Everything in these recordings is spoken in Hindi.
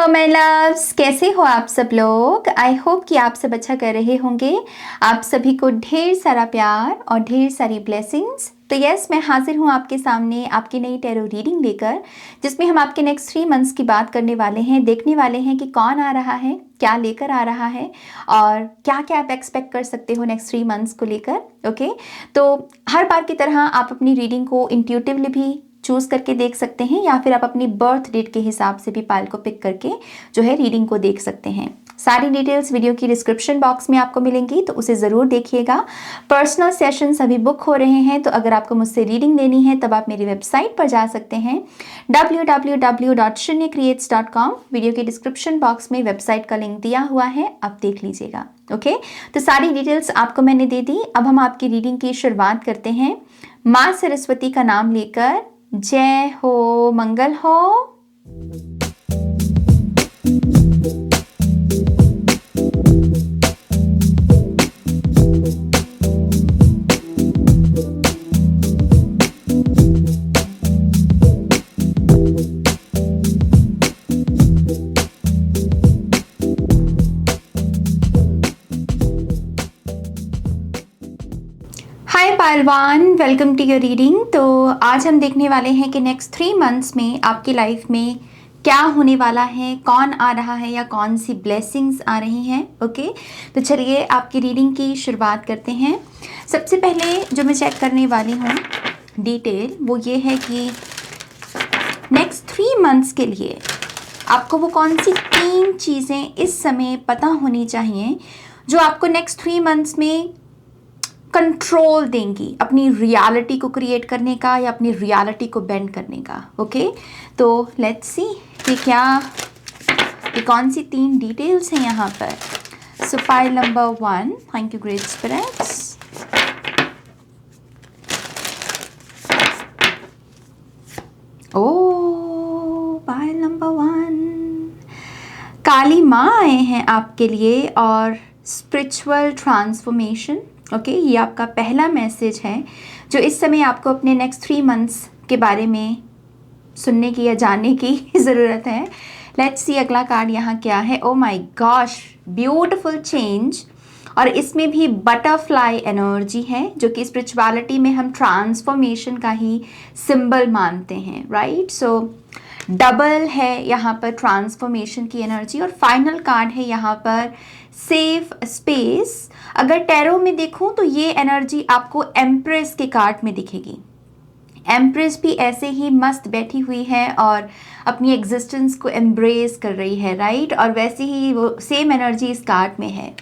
हेलो माय लव्स, कैसे हो आप सब लोग। आई होप कि आप सब अच्छा कर रहे होंगे। आप सभी को ढेर सारा प्यार और ढेर सारी ब्लेसिंग्स। तो यस, मैं हाजिर हूँ आपके सामने आपकी नई टैरो रीडिंग लेकर, जिसमें हम आपके नेक्स्ट 3 मंथ्स की बात करने वाले हैं, देखने वाले हैं कि कौन आ रहा है, क्या लेकर आ रहा है और क्या क्या आप एक्सपेक्ट कर सकते हो नेक्स्ट 3 मंथ्स को लेकर। ओके, तो हर बार की तरह आप अपनी रीडिंग को इंट्यूटिवली भी चूज करके देख सकते हैं या फिर आप अपनी बर्थ डेट के हिसाब से भी पाइल को पिक करके जो है रीडिंग को देख सकते हैं। सारी डिटेल्स वीडियो की डिस्क्रिप्शन बॉक्स में आपको मिलेंगी, तो उसे ज़रूर देखिएगा। पर्सनल सेशंस अभी बुक हो रहे हैं, तो अगर आपको मुझसे रीडिंग लेनी है तब आप मेरी वेबसाइट पर जा सकते हैं www.shrenyacreates.com। वीडियो के डिस्क्रिप्शन बॉक्स में वेबसाइट का लिंक दिया हुआ है, आप देख लीजिएगा। ओके, तो सारी डिटेल्स आपको मैंने दे दी। अब हम आपकी रीडिंग की शुरुआत करते हैं माँ सरस्वती का नाम लेकर। जय हो, मंगल हो। हाय पहलवान, वेलकम टू योर रीडिंग। तो आज हम देखने वाले हैं कि नेक्स्ट 3 मंथ्स में आपकी लाइफ में क्या होने वाला है, कौन आ रहा है या कौन सी ब्लेसिंग्स आ रही हैं। ओके, तो चलिए आपकी रीडिंग की शुरुआत करते हैं। सबसे पहले जो मैं चेक करने वाली हूँ डिटेल, वो ये है कि नेक्स्ट 3 मंथ्स के लिए आपको वो कौन सी 3 चीज़ें इस समय पता होनी चाहिए जो आपको नेक्स्ट 3 मंथ्स में कंट्रोल देंगी अपनी रियलिटी को क्रिएट करने का या अपनी रियलिटी को बेंड करने का। ओके, तो लेट्स सी कि ये कौन सी 3 डिटेल्स हैं यहाँ पर। So pile number 1, thank you great spirits. Oh, pile number 1, Kali Maa आए हैं आपके लिए और स्पिरिचुअल ट्रांसफॉर्मेशन। ओके, ये आपका पहला मैसेज है जो इस समय आपको अपने नेक्स्ट 3 मंथ्स के बारे में सुनने की या जानने की ज़रूरत है। लेट्स सी अगला कार्ड यहाँ क्या है। Oh my gosh, beautiful change, और इसमें भी बटरफ्लाई एनर्जी है जो कि स्पिरिचुअलिटी में हम ट्रांसफॉर्मेशन का ही सिंबल मानते हैं, राइट। सो डबल है यहाँ पर ट्रांसफॉर्मेशन की एनर्जी। और फाइनल कार्ड है यहाँ पर सेफ स्पेस। अगर टैरो में देखूं तो ये एनर्जी आपको एम्प्रेस के कार्ड में दिखेगी। एम्प्रेस भी ऐसे ही मस्त बैठी हुई है और अपनी एग्जिस्टेंस को एम्ब्रेस कर रही है, राइट। और वैसे ही वो सेम एनर्जी इस कार्ड में है।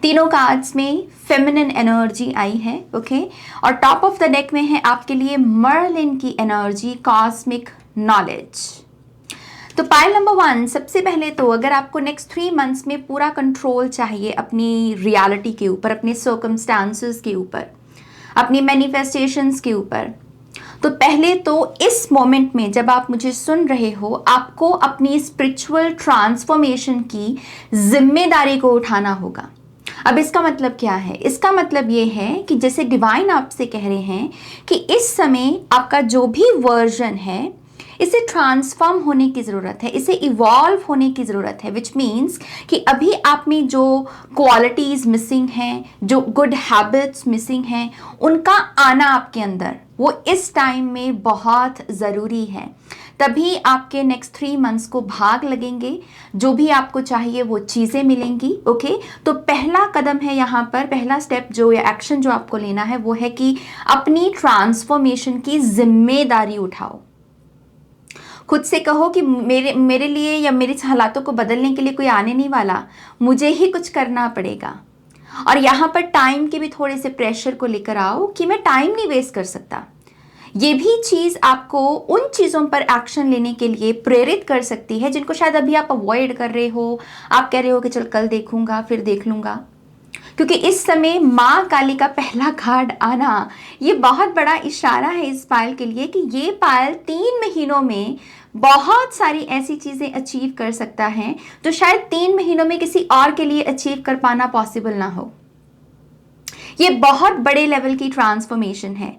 तीनों कार्ड्स में फेमिनिन एनर्जी आई है। ओके, और टॉप ऑफ द डेक में है आपके लिए मर्लिन की एनर्जी, कॉस्मिक नॉलेज। तो पाइल नंबर 1, सबसे पहले तो अगर आपको नेक्स्ट 3 मंथ्स में पूरा कंट्रोल चाहिए अपनी रियलिटी के ऊपर, अपने सर्कमस्टांसेस के ऊपर, अपनी मैनिफेस्टेशंस के ऊपर, तो पहले तो इस मोमेंट में जब आप मुझे सुन रहे हो, आपको अपनी स्पिरिचुअल ट्रांसफॉर्मेशन की जिम्मेदारी को उठाना होगा। अब इसका मतलब क्या है? इसका मतलब ये है कि जैसे डिवाइन आपसे कह रहे हैं कि इस समय आपका जो भी वर्जन है, इसे ट्रांसफॉर्म होने की ज़रूरत है, इसे इवॉल्व होने की ज़रूरत है। विच मीन्स कि अभी आप में जो क्वालिटीज़ मिसिंग हैं, जो गुड हैबिट्स मिसिंग हैं, उनका आना आपके अंदर वो इस टाइम में बहुत ज़रूरी है। तभी आपके नेक्स्ट 3 मंथ्स को भाग लगेंगे, जो भी आपको चाहिए वो चीज़ें मिलेंगी। ओके, तो पहला कदम है यहाँ पर, पहला स्टेप जो या एक्शन जो आपको लेना है वो है कि अपनी ट्रांसफॉर्मेशन की जिम्मेदारी उठाओ। खुद से कहो कि मेरे लिए या मेरे हालातों को बदलने के लिए कोई आने नहीं वाला, मुझे ही कुछ करना पड़ेगा। और यहाँ पर टाइम के भी थोड़े से प्रेशर को लेकर आओ कि मैं टाइम नहीं वेस्ट कर सकता। ये भी चीज़ आपको उन चीज़ों पर एक्शन लेने के लिए प्रेरित कर सकती है जिनको शायद अभी आप अवॉइड कर रहे हो। आप कह रहे हो कि चल कल देखूंगा, फिर देख लूँगा। क्योंकि इस समय माँ काली का पहला कार्ड आना ये बहुत बड़ा इशारा है इस पायल के लिए कि ये पायल 3 महीनों में बहुत सारी ऐसी चीज़ें अचीव कर सकता है जो शायद 3 महीनों में किसी और के लिए अचीव कर पाना पॉसिबल ना हो। ये बहुत बड़े लेवल की ट्रांसफॉर्मेशन है।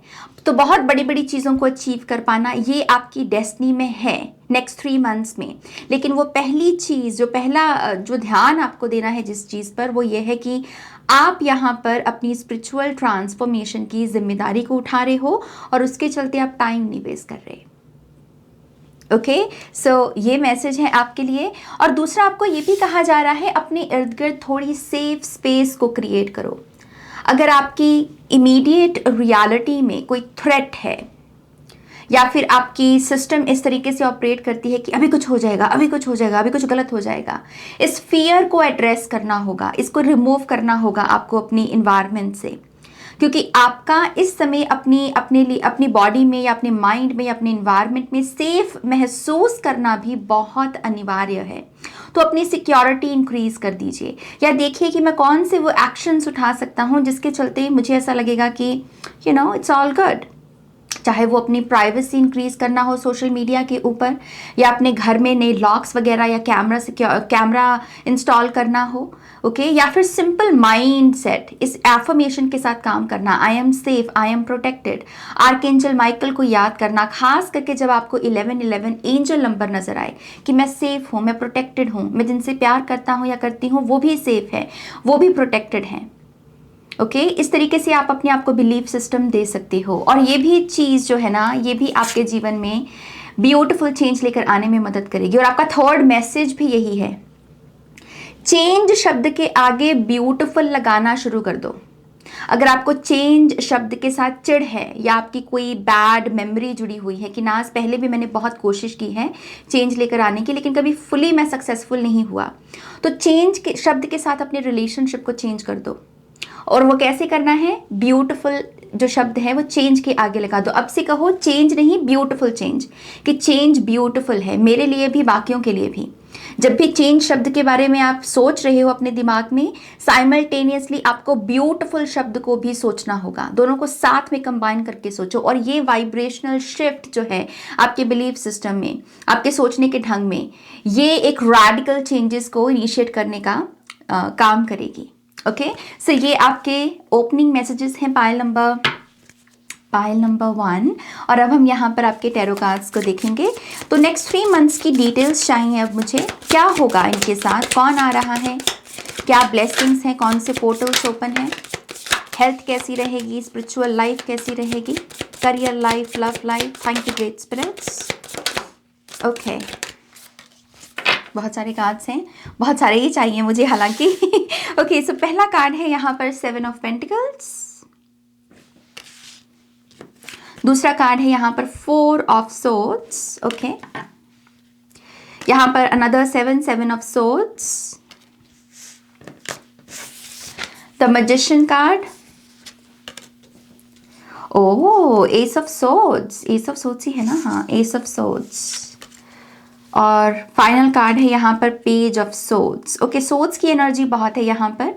तो बहुत बड़ी बड़ी चीज़ों को अचीव कर पाना ये आपकी डेस्टिनी में है नेक्स्ट 3 मंथ्स में। लेकिन वो पहली चीज़, जो ध्यान आपको देना है जिस चीज़ पर, वो ये है कि आप यहाँ पर अपनी स्पिरिचुअल ट्रांसफॉर्मेशन की जिम्मेदारी को उठा रहे हो और उसके चलते आप टाइम नहीं वेस्ट कर रहे। ओके, सो ये मैसेज है आपके लिए। और दूसरा, आपको ये भी कहा जा रहा है अपने इर्द गिर्द थोड़ी सेफ स्पेस को क्रिएट करो। अगर आपकी इमीडिएट रियलिटी में कोई थ्रेट है या फिर आपकी सिस्टम इस तरीके से ऑपरेट करती है कि अभी कुछ हो जाएगा, अभी कुछ हो जाएगा, अभी कुछ गलत हो जाएगा, इस फियर को एड्रेस करना होगा, इसको रिमूव करना होगा आपको अपनी इन्वायरमेंट से। क्योंकि आपका इस समय अपने लिए, अपनी बॉडी में या अपने माइंड में या अपने इन्वायरमेंट में सेफ महसूस करना भी बहुत अनिवार्य है। तो अपनी सिक्योरिटी इंक्रीज कर दीजिए, या देखिए कि मैं कौन से वो एक्शंस उठा सकता हूँ जिसके चलते मुझे ऐसा लगेगा कि इट्स ऑल गुड। चाहे वो अपनी प्राइवेसी इंक्रीज करना हो सोशल मीडिया के ऊपर, या अपने घर में नए लॉक्स वगैरह या कैमरा इंस्टॉल करना हो, ओके, या फिर सिंपल माइंड सेट, इस एफर्मेशन के साथ काम करना, I am safe, I am protected, archangel Michael को याद करना, खास करके जब आपको 1111 एंजल नंबर नजर आए कि मैं सेफ हूँ, मैं प्रोटेक्टेड हूँ, मैं जिनसे प्यार करता हूँ या करती हूँ वो भी सेफ है, वो भी प्रोटेक्टेड हैं। ओके, इस तरीके से आप अपने आप को बिलीफ सिस्टम दे सकते हो। और ये भी चीज़ जो है ना, ये भी आपके जीवन में ब्यूटीफुल चेंज लेकर आने में मदद करेगी। और आपका थर्ड मैसेज भी यही है, चेंज शब्द के आगे ब्यूटीफुल लगाना शुरू कर दो। अगर आपको चेंज शब्द के साथ चिढ़ है या आपकी कोई बैड मेमोरी जुड़ी हुई है कि नाज पहले भी मैंने बहुत कोशिश की है चेंज लेकर आने की, लेकिन कभी फुली मैं सक्सेसफुल नहीं हुआ, तो चेंज के शब्द के साथ अपने रिलेशनशिप को चेंज कर दो। और वो कैसे करना है, ब्यूटीफुल जो शब्द है वो चेंज के आगे लगा दो। अब से कहो चेंज नहीं, ब्यूटीफुल चेंज, कि चेंज ब्यूटीफुल है मेरे लिए भी, बाकियों के लिए भी। जब भी चेंज शब्द के बारे में आप सोच रहे हो अपने दिमाग में, साइमल्टेनियसली आपको ब्यूटीफुल शब्द को भी सोचना होगा। दोनों को साथ में कंबाइन करके सोचो। और ये वाइब्रेशनल शिफ्ट जो है आपके बिलीफ सिस्टम में, आपके सोचने के ढंग में, ये एक रैडिकल चेंजेस को इनिशिएट करने का काम करेगी। ओके, सो ये आपके ओपनिंग मैसेजेस हैं पायल नंबर 1। और अब हम यहाँ पर आपके टैरो कार्ड्स को देखेंगे। तो नेक्स्ट 3 मंथ्स की डिटेल्स चाहिए अब मुझे, क्या होगा इनके साथ, कौन आ रहा है, क्या ब्लेसिंग्स हैं, कौन से पोर्टल्स ओपन हैं, हेल्थ कैसी रहेगी, स्पिरिचुअल लाइफ कैसी रहेगी, career life, love life. Thank you great spirits. Okay, बहुत सारे कार्ड्स हैं, बहुत सारे ही चाहिए मुझे हालांकि। ओके, सो पहला कार्ड है यहाँ पर 7 ऑफ पेंटिकल्स। दूसरा कार्ड है यहाँ पर 4 ऑफ सोर्ड्स। ओके, यहाँ पर another 7 of swords. The magician card, oh ace of swords, ace of swords ही है ना, हाँ एस ऑफ सोर्ड्स। और फाइनल कार्ड है यहाँ पर page of swords. Okay, swords की एनर्जी बहुत है यहाँ पर,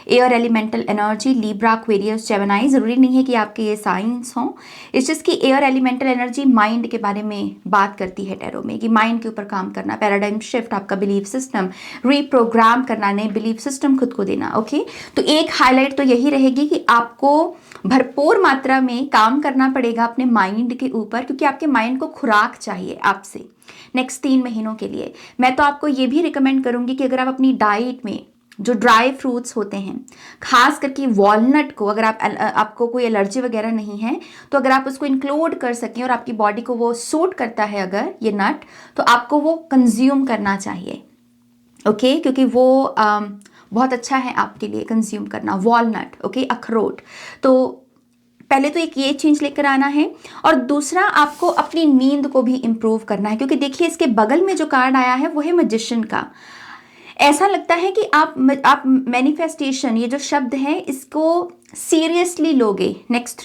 air elemental energy, Libra, Aquarius, Gemini. ज़रूरी नहीं है कि आपके ये साइंस हों, इस चीज़ की एयर एलिमेंटल एनर्जी माइंड के बारे में बात करती है टैरो में, कि माइंड के ऊपर काम करना, पैराडाइम शिफ्ट, आपका बिलीफ सिस्टम रीप्रोग्राम करना, नए बिलीफ सिस्टम खुद को देना। ओके, तो एक हाईलाइट तो यही रहेगी कि आपको भरपूर मात्रा में काम करना पड़ेगा अपने माइंड के ऊपर, क्योंकि आपके माइंड को खुराक चाहिए आपसे नेक्स्ट 3 महीनों के लिए। मैं तो आपको ये भी रिकमेंड करूंगी कि अगर आप अपनी डाइट में जो ड्राई फ्रूट्स होते हैं, खास करके वॉलनट को, अगर आपको कोई एलर्जी वगैरह नहीं है, तो अगर आप उसको इंक्लूड कर सकें और आपकी बॉडी को वो सूट करता है अगर ये नट, तो आपको वो कंज्यूम करना चाहिए। ओके, क्योंकि वो बहुत अच्छा है आपके लिए कंज्यूम करना वॉलनट। ओके, अखरोट। तो पहले तो एक ये चेंज लेकर आना है, और दूसरा आपको अपनी नींद को भी इम्प्रूव करना है, क्योंकि देखिए इसके बगल में जो कार्ड आया है वो है मैजिशियन का। ऐसा लगता है कि आप मैनिफेस्टेशन, ये जो शब्द है इसको सीरियसली लोगे नेक्स्ट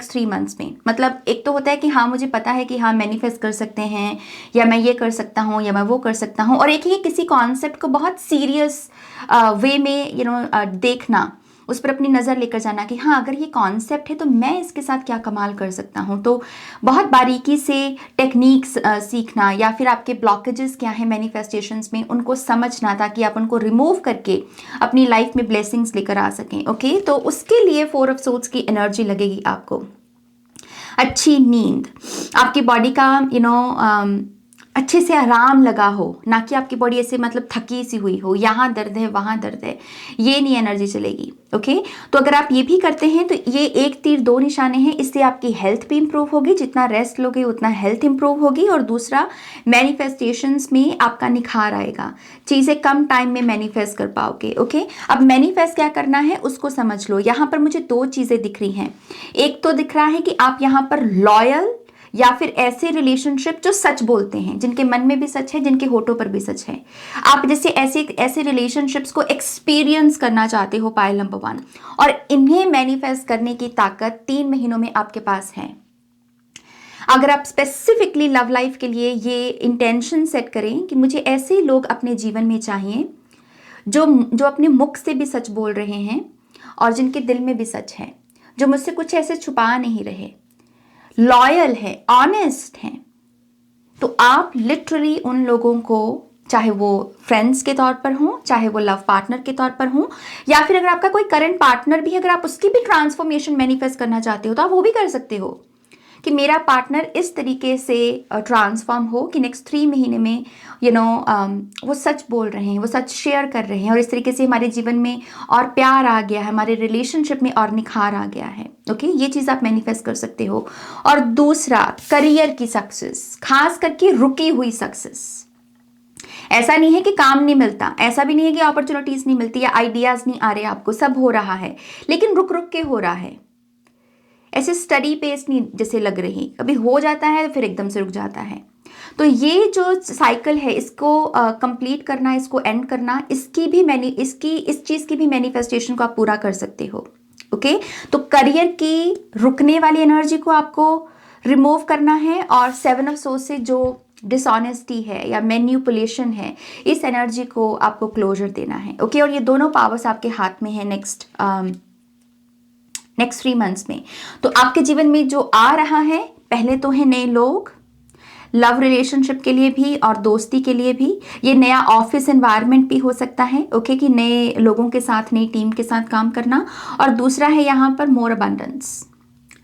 3 मंथ्स में। मतलब एक तो होता है कि हाँ मुझे पता है कि हाँ मैनिफेस्ट कर सकते हैं, या मैं ये कर सकता हूँ, या मैं वो कर सकता हूँ, और एक ही किसी कॉन्सेप्ट को बहुत सीरियस वे में देखना, उस पर अपनी नज़र लेकर जाना कि हाँ अगर ये कॉन्सेप्ट है तो मैं इसके साथ क्या कमाल कर सकता हूँ। तो बहुत बारीकी से टेक्निक्स सीखना, या फिर आपके ब्लॉकेजेस क्या हैं मैनिफेस्टेशंस में, उनको समझना, ताकि आप उनको रिमूव करके अपनी लाइफ में ब्लेसिंग्स लेकर आ सकें। ओके, तो उसके लिए 4 ऑफ सोर्ड्स की एनर्जी लगेगी आपको। अच्छी नींद, आपकी बॉडी का अच्छे से आराम लगा हो, ना कि आपकी बॉडी ऐसे मतलब थकी सी हुई हो, यहाँ दर्द है वहाँ दर्द है, ये नहीं एनर्जी चलेगी। ओके, तो अगर आप ये भी करते हैं तो ये एक तीर दो निशाने हैं। इससे आपकी हेल्थ भी इंप्रूव होगी, जितना रेस्ट लोगे उतना हेल्थ इंप्रूव होगी, और दूसरा मैनिफेस्टेशंस में आपका निखार आएगा, चीज़ें कम टाइम में मैनिफेस्ट कर पाओगे। ओके, अब मैनिफेस्ट क्या करना है उसको समझ लो। यहाँ पर मुझे दो चीज़ें दिख रही हैं। एक तो दिख रहा है कि आप यहाँ पर लॉयल या फिर ऐसे रिलेशनशिप जो सच बोलते हैं, जिनके मन में भी सच है, जिनके होठों पर भी सच है। आप जैसे ऐसे रिलेशनशिप्स को एक्सपीरियंस करना चाहते हो, पायल नंबर 1, और इन्हें मैनिफेस्ट करने की ताकत 3 महीनों में आपके पास है। अगर आप स्पेसिफिकली लव लाइफ के लिए ये इंटेंशन सेट करें कि मुझे ऐसे लोग अपने जीवन में चाहिए जो अपने मुख से भी सच बोल रहे हैं और जिनके दिल में भी सच है, जो मुझसे कुछ ऐसे छुपा नहीं रहे, लॉयल है, ऑनेस्ट हैं, तो आप लिटरली उन लोगों को, चाहे वो फ्रेंड्स के तौर पर हों, चाहे वो लव पार्टनर के तौर पर हों, या फिर अगर आपका कोई करंट पार्टनर भी, अगर आप उसकी भी ट्रांसफॉर्मेशन मैनिफेस्ट करना चाहते हो तो आप वो भी कर सकते हो कि मेरा पार्टनर इस तरीके से ट्रांसफॉर्म हो कि नेक्स्ट 3 महीने में वो सच बोल रहे हैं, वो सच शेयर कर रहे हैं, और इस तरीके से हमारे जीवन में और प्यार आ गया है, हमारे रिलेशनशिप में और निखार आ गया है। ओके, ये चीज़ आप मैनिफेस्ट कर सकते हो। और दूसरा, करियर की सक्सेस, खास करके रुकी हुई सक्सेस। ऐसा नहीं है कि काम नहीं मिलता, ऐसा भी नहीं है कि अपॉर्चुनिटीज नहीं मिलती या आइडियाज नहीं आ रहे आपको, सब हो रहा है, लेकिन रुक रुक के हो रहा है, ऐसे स्टडी पेस नहीं जैसे लग रही, कभी हो जाता है फिर एकदम से रुक जाता है। तो ये जो साइकिल है इसको कंप्लीट करना, इसको एंड करना, इस चीज़ की भी मैनिफेस्टेशन को आप पूरा कर सकते हो। ओके, तो करियर की रुकने वाली एनर्जी को आपको रिमूव करना है, और 7 ऑफ सोर्स से जो डिसऑनेस्टी है या मैन्युपुलेशन है, इस एनर्जी को आपको क्लोजर देना है। ओके, और ये दोनों पावर्स आपके हाथ में है नेक्स्ट 3 मंथ्स में। तो आपके जीवन में जो आ रहा है, पहले तो है नए लोग, लव रिलेशनशिप के लिए भी और दोस्ती के लिए भी। ये नया ऑफिस एनवायरनमेंट भी हो सकता है। ओके, कि नए लोगों के साथ, नई टीम के साथ काम करना। और दूसरा है यहाँ पर मोर अबंडेंस,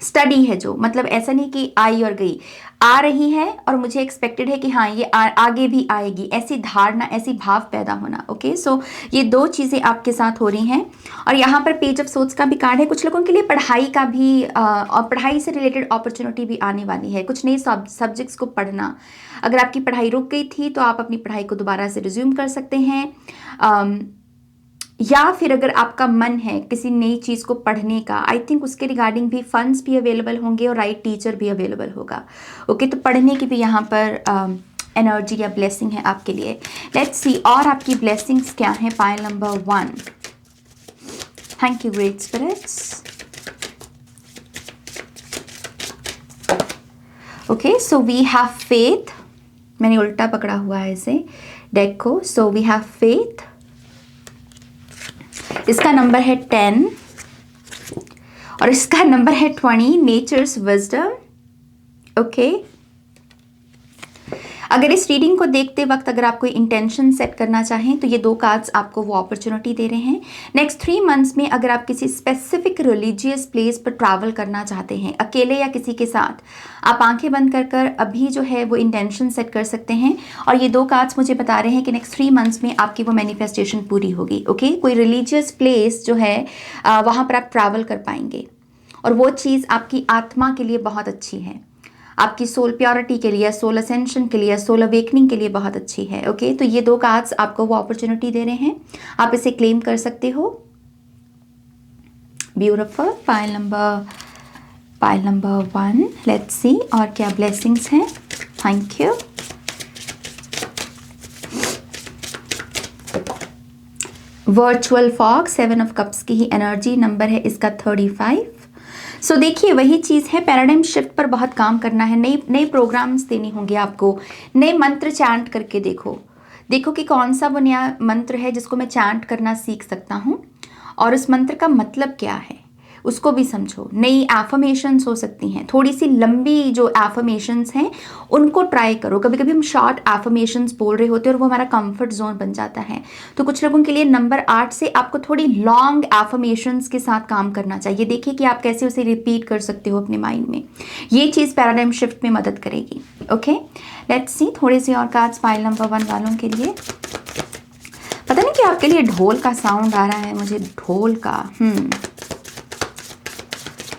स्टडी है, जो मतलब ऐसा नहीं कि आई और गई, आ रही है और मुझे एक्सपेक्टेड है कि हाँ ये आगे भी आएगी, ऐसी धारणा, ऐसी भाव पैदा होना। ओके, सो ये दो चीज़ें आपके साथ हो रही हैं। और यहाँ पर पेज ऑफ सोर्स का भी कार्ड है। कुछ लोगों के लिए पढ़ाई का भी और पढ़ाई से रिलेटेड अपॉर्चुनिटी भी आने वाली है, कुछ नए सब्जेक्ट्स को पढ़ना। अगर आपकी पढ़ाई रुक गई थी तो आप अपनी पढ़ाई को दोबारा से रिज्यूम कर सकते हैं, या फिर अगर आपका मन है किसी नई चीज़ को पढ़ने का, आई थिंक उसके रिगार्डिंग भी फंड्स भी अवेलेबल होंगे और राइट टीचर भी अवेलेबल होगा। ओके, तो पढ़ने की भी यहाँ पर एनर्जी या ब्लेसिंग है आपके लिए। लेट्स सी और आपकी ब्लेसिंग्स क्या हैं। Pile number 1, thank you great spirits. Okay, so we have faith, मैंने उल्टा पकड़ा हुआ है इसे डेक को। सो वी हैव फेथ, इसका नंबर है 10 और इसका नंबर है 20, नेचर्स विजडम। ओके, अगर इस रीडिंग को देखते वक्त अगर आप कोई इंटेंशन सेट करना चाहें तो ये दो कार्ड्स आपको वो अपॉर्चुनिटी दे रहे हैं। नेक्स्ट 3 मंथ्स में अगर आप किसी स्पेसिफिक रिलीजियस प्लेस पर ट्रैवल करना चाहते हैं, अकेले या किसी के साथ, आप आंखें बंद कर कर अभी जो है वो इंटेंशन सेट कर सकते हैं। और ये दो कार्ड्स मुझे बता रहे हैं कि नेक्स्ट 3 मंथ्स में आपकी वो मैनिफेस्टेशन पूरी होगी। ओके, कोई रिलीजियस प्लेस जो है वहाँ पर आप ट्रैवल कर पाएंगे और वो चीज़ आपकी आत्मा के लिए बहुत अच्छी है, आपकी सोल प्योरिटी के लिए, सोल असेंशन के लिए, सोल अवेकनिंग के लिए बहुत अच्छी है। ओके, तो ये दो कार्ड्स आपको वो अपॉर्चुनिटी दे रहे हैं, आप इसे क्लेम कर सकते हो। Beautiful. Pile number 1, let's see और क्या ब्लेसिंग्स हैं। Thank you. Virtual fog, 7 of cups की ही एनर्जी, नंबर है इसका 35। सो देखिए वही चीज़ है, पैराडाइम शिफ्ट पर बहुत काम करना है, नए प्रोग्राम्स देने होंगे आपको, नए मंत्र चैंट करके देखो कि कौन सा वो नया मंत्र है जिसको मैं चैंट करना सीख सकता हूँ और उस मंत्र का मतलब क्या है। उसको भी समझो। नई एफर्मेशंस हो सकती हैं, थोड़ी सी लंबी जो एफर्मेशंस हैं उनको ट्राई करो। कभी कभी हम शॉर्ट एफर्मेशंस बोल रहे होते हैं और वो हमारा कंफर्ट जोन बन जाता है। तो कुछ लोगों के लिए नंबर 8 से आपको थोड़ी लॉन्ग एफर्मेशंस के साथ काम करना चाहिए। देखिए कि आप कैसे उसे रिपीट कर सकते हो अपने माइंड में। ये चीज़ पैराडाइम शिफ्ट में मदद करेगी। ओके, लेट्स सी थोड़े से और कार्ड्स पाइल नंबर 1 वालों के लिए। पता नहीं कि आपके लिए ढोल का साउंड आ रहा है मुझे, ढोल का।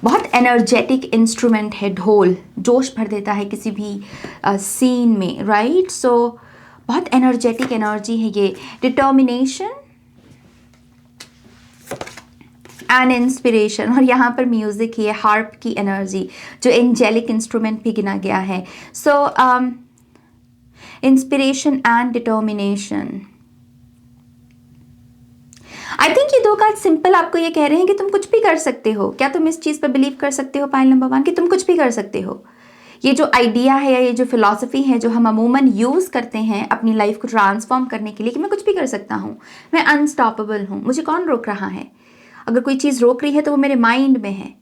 बहुत एनर्जेटिक इंस्ट्रूमेंट है ढोल, जोश भर देता है किसी भी सीन में, राइट। सो बहुत एनर्जेटिक एनर्जी है ये। डिटर्मिनेशन एंड इंस्पिरेशन, और यहाँ पर म्यूजिक ही है, हार्प की एनर्जी, जो एंजेलिक इंस्ट्रूमेंट भी गिना गया है। So inspiration and determination. I think ये 2 कार्ड सिंपल आपको ये कह रहे हैं कि तुम कुछ भी कर सकते हो। क्या तुम इस चीज़ पर बिलीव कर सकते हो पाइल नंबर 1 कि तुम कुछ भी कर सकते हो? ये जो आइडिया है या ये जो फिलॉसफी है जो हम अमूमन यूज़ करते हैं अपनी लाइफ को ट्रांसफॉर्म करने के लिए कि मैं कुछ भी कर सकता हूँ, मैं अनस्टॉपेबल हूँ, मुझे कौन रोक रहा है? अगर कोई चीज़ रोक रही है तो वो मेरे माइंड में है,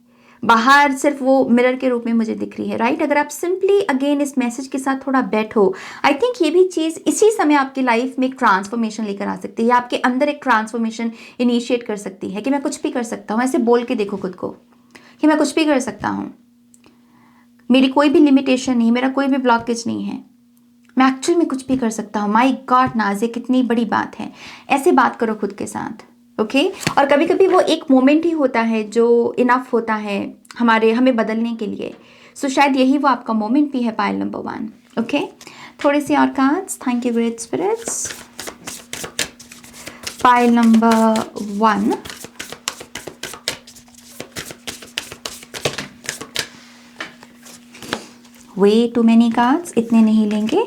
बाहर सिर्फ वो मिरर के रूप में मुझे दिख रही है, राइट। अगर आप सिंपली अगेन इस मैसेज के साथ थोड़ा बैठो, आई थिंक ये भी चीज़ इसी समय आपकी लाइफ में एक ट्रांसफॉर्मेशन लेकर आ सकती है, आपके अंदर एक ट्रांसफॉर्मेशन इनिशिएट कर सकती है कि मैं कुछ भी कर सकता हूँ। ऐसे बोल के देखो खुद को कि मैं कुछ भी कर सकता हूँ, मेरी कोई भी लिमिटेशन नहीं, मेरा कोई भी ब्लॉकेज नहीं है, मैं एक्चुअल में कुछ भी कर सकता हूँ। माई गॉड नाज, ये कितनी बड़ी बात है। ऐसे बात करो खुद के साथ, ओके। और कभी कभी वो एक मोमेंट ही होता है जो इनफ होता है हमें बदलने के लिए। सो शायद यही वो आपका मोमेंट भी है पाइल नंबर 1। ओके, थोड़े से और cards. Thank you great spirits. Pile number 1, way too many cards, इतने नहीं लेंगे।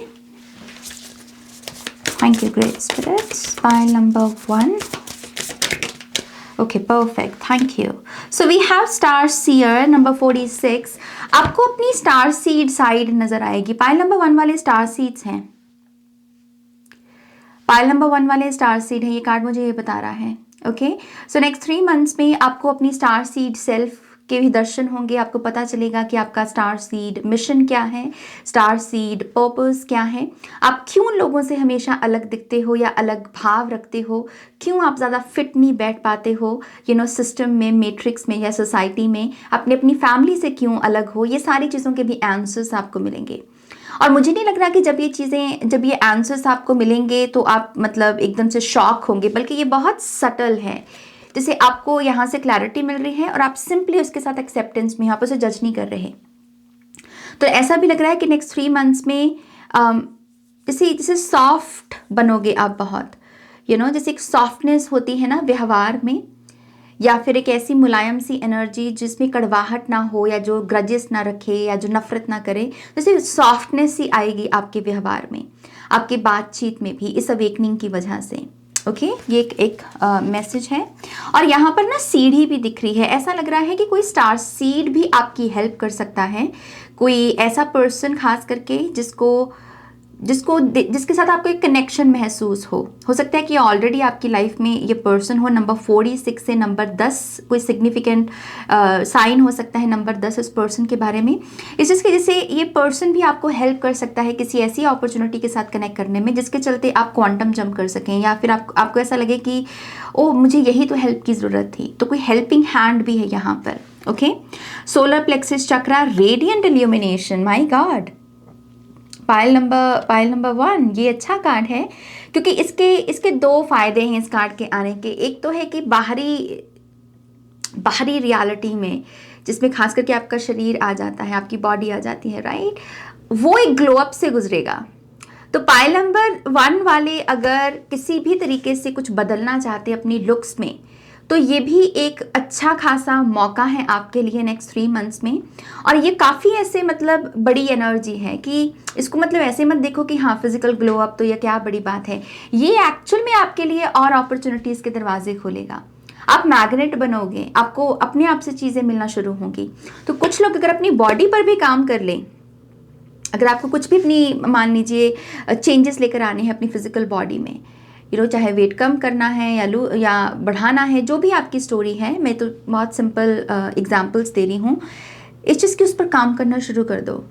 Thank you great spirits. Pile number 1, okay perfect, thank you. So we have star seer number 46। आपको अपनी स्टार सीड साइड नजर आएगी। पाइल नंबर 1 वाले स्टार सीड्स हैं, पाइल नंबर 1 वाले स्टार सीड है, ये कार्ड मुझे ये बता रहा है। ओके, सो नेक्स्ट 3 मंथ्स में आपको अपनी स्टार सीड सेल्फ के भी दर्शन होंगे। आपको पता चलेगा कि आपका स्टार सीड मिशन क्या है, स्टार सीड पर्पस क्या है, आप क्यों लोगों से हमेशा अलग दिखते हो या अलग भाव रखते हो, क्यों आप ज़्यादा फिट नहीं बैठ पाते हो सिस्टम में, मैट्रिक्स में या सोसाइटी में, अपनी फैमिली से क्यों अलग हो। ये सारी चीज़ों के भी आंसर्स आपको मिलेंगे। और मुझे नहीं लग रहा कि जब ये आंसर्स आपको मिलेंगे तो आप मतलब एकदम से शॉक होंगे, बल्कि ये बहुत सटल है। जैसे आपको यहाँ से क्लैरिटी मिल रही है और आप सिंपली उसके साथ एक्सेप्टेंस में, आप उसे जज नहीं कर रहे। तो ऐसा भी लग रहा है कि नेक्स्ट 3 मंथ्स में जैसे सॉफ्ट बनोगे आप बहुत, जैसे एक सॉफ्टनेस होती है ना व्यवहार में, या फिर एक ऐसी मुलायम सी एनर्जी जिसमें कड़वाहट ना हो, या जो ग्रजेस ना रखे या जो नफरत ना करे, जैसे सॉफ्टनेस ही आएगी आपके व्यवहार में, आपकी बातचीत में भी, इस अवेकनिंग की वजह से। ओके, ये एक मैसेज है। और यहाँ पर ना सीढ़ी भी दिख रही है, ऐसा लग रहा है कि कोई स्टार सीड भी आपकी हेल्प कर सकता है। कोई ऐसा पर्सन खास करके जिसके साथ आपको एक कनेक्शन महसूस हो सकता है कि ऑलरेडी आपकी लाइफ में ये पर्सन हो। नंबर 46 से नंबर 10 कोई सिग्निफिकेंट साइन हो सकता है, नंबर 10 इस पर्सन के बारे में। इस चीज़ की जैसे ये पर्सन भी आपको हेल्प कर सकता है किसी ऐसी अपॉर्चुनिटी के साथ कनेक्ट करने में जिसके चलते आप क्वांटम जंप कर सकें, या फिर आपको ऐसा लगे कि ओ मुझे यही तो हेल्प की ज़रूरत थी। तो कोई हेल्पिंग हैंड भी है यहाँ पर। ओके, सोलर प्लेक्सिस चक्रा, रेडियंट इल्यूमिनेशन, माई गॉड। पाइल नंबर 1, ये अच्छा कार्ड है क्योंकि इसके 2 फायदे हैं इस कार्ड के आने के। एक तो है कि बाहरी रियलिटी में, जिसमें खास करके आपका शरीर आ जाता है, आपकी बॉडी आ जाती है, राइट, वो एक ग्लो अप से गुजरेगा। तो पाइल नंबर 1 वाले अगर किसी भी तरीके से कुछ बदलना चाहते हैं अपनी लुक्स में, तो ये भी एक अच्छा खासा मौका है आपके लिए नेक्स्ट 3 मंथ्स में। और ये काफ़ी ऐसे मतलब बड़ी एनर्जी है कि इसको मतलब ऐसे मत देखो कि हाँ फिजिकल ग्लो अप तो यह क्या बड़ी बात है। ये एक्चुअल में आपके लिए और अपॉर्चुनिटीज़ के दरवाजे खोलेगा। आप मैग्नेट बनोगे, आपको अपने आप से चीज़ें मिलना शुरू होंगी। तो कुछ लोग अगर अपनी बॉडी पर भी काम कर लें, अगर आपको कुछ भी अपनी मान लीजिए चेंजेस लेकर आने हैं अपनी फिजिकल बॉडी में, चाहे वेट कम करना है या बढ़ाना है, जो भी आपकी स्टोरी है, मैं तो बहुत सिंपल एग्जांपल्स दे रही हूँ। इस चीज़ की उस पर काम करना शुरू कर दो,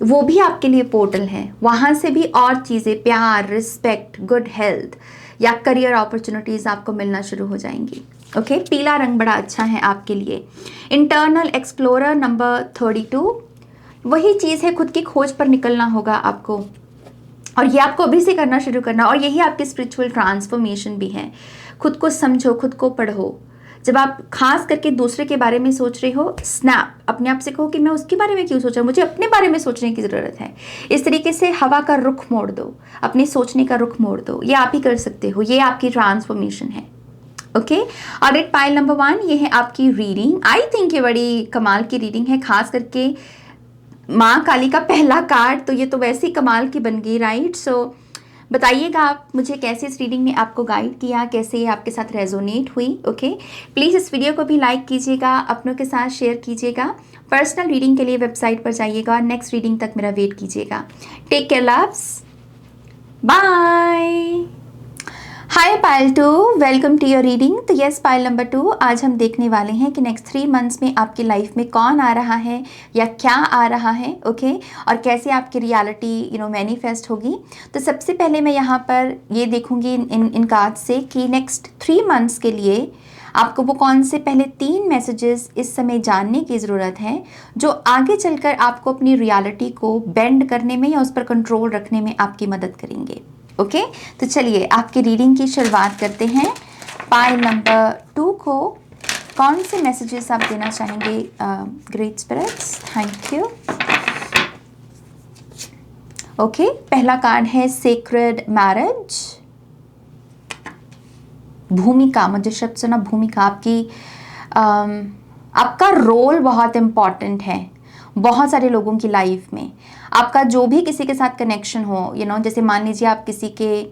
वो भी आपके लिए पोर्टल है। वहाँ से भी और चीज़ें, प्यार, रिस्पेक्ट, गुड हेल्थ या करियर अपॉर्चुनिटीज़ आपको मिलना शुरू हो जाएंगी। ओके, पीला रंग बड़ा अच्छा है आपके लिए। इंटरनल एक्सप्लोरर नंबर 32, वही चीज़ है, खुद की खोज पर निकलना होगा आपको, और ये आपको अभी से करना शुरू करना, और यही आपकी स्पिरिचुअल ट्रांसफॉर्मेशन भी है। खुद को समझो, खुद को पढ़ो। जब आप खास करके दूसरे के बारे में सोच रहे हो, स्नैप, अपने आप से कहो कि मैं उसके बारे में क्यों सोच रहा हूँ, मुझे अपने बारे में सोचने की ज़रूरत है। इस तरीके से हवा का रुख मोड़ दो, अपने सोचने का रुख मोड़ दो। ये आप ही कर सकते हो, ये आपकी ट्रांसफॉर्मेशन है। ओके, ऑलराइट, पाइल नंबर 1, ये है आपकी रीडिंग। आई थिंक ये बड़ी कमाल की रीडिंग है, खास करके माँ काली का पहला कार्ड, तो ये तो वैसे ही कमाल की बन गई, राइट। सो बताइएगा आप मुझे कैसे इस रीडिंग ने आपको गाइड किया, कैसे ये आपके साथ रेजोनेट हुई। ओके, प्लीज़ इस वीडियो को भी लाइक कीजिएगा, अपनों के साथ शेयर कीजिएगा। पर्सनल रीडिंग के लिए वेबसाइट पर जाइएगा, नेक्स्ट रीडिंग तक मेरा वेट कीजिएगा। Take care, loves, bye. Hi pile 2, welcome to your reading. तो यस, पाइल नंबर 2, आज हम देखने वाले हैं कि नेक्स्ट 3 मंथ्स में आपकी लाइफ में कौन आ रहा है या क्या आ रहा है। ओके, और कैसे आपकी रियलिटी मैनिफेस्ट होगी। तो सबसे पहले मैं यहाँ पर ये देखूँगी इन कार्ड्स से कि नेक्स्ट 3 मंथ्स के लिए आपको वो कौन से पहले 3 मैसेजेस इस समय जानने की ज़रूरत है, जो आगे चलकर आपको अपनी रियलिटी को बेंड करने में या उस पर कंट्रोल रखने में आपकी मदद करेंगे। ओके, तो चलिए आपकी रीडिंग की शुरुआत करते हैं। पाइल नंबर 2 को कौन से मैसेजेस आप देना चाहेंगे great spirits? Thank you. Okay, पहला कार्ड है सेक्रेड मैरिज, भूमिका। मुझे शब्द सुना भूमिका। आपका रोल बहुत इम्पॉर्टेंट है बहुत सारे लोगों की लाइफ में। आपका जो भी किसी के साथ कनेक्शन हो, जैसे मान लीजिए आप किसी के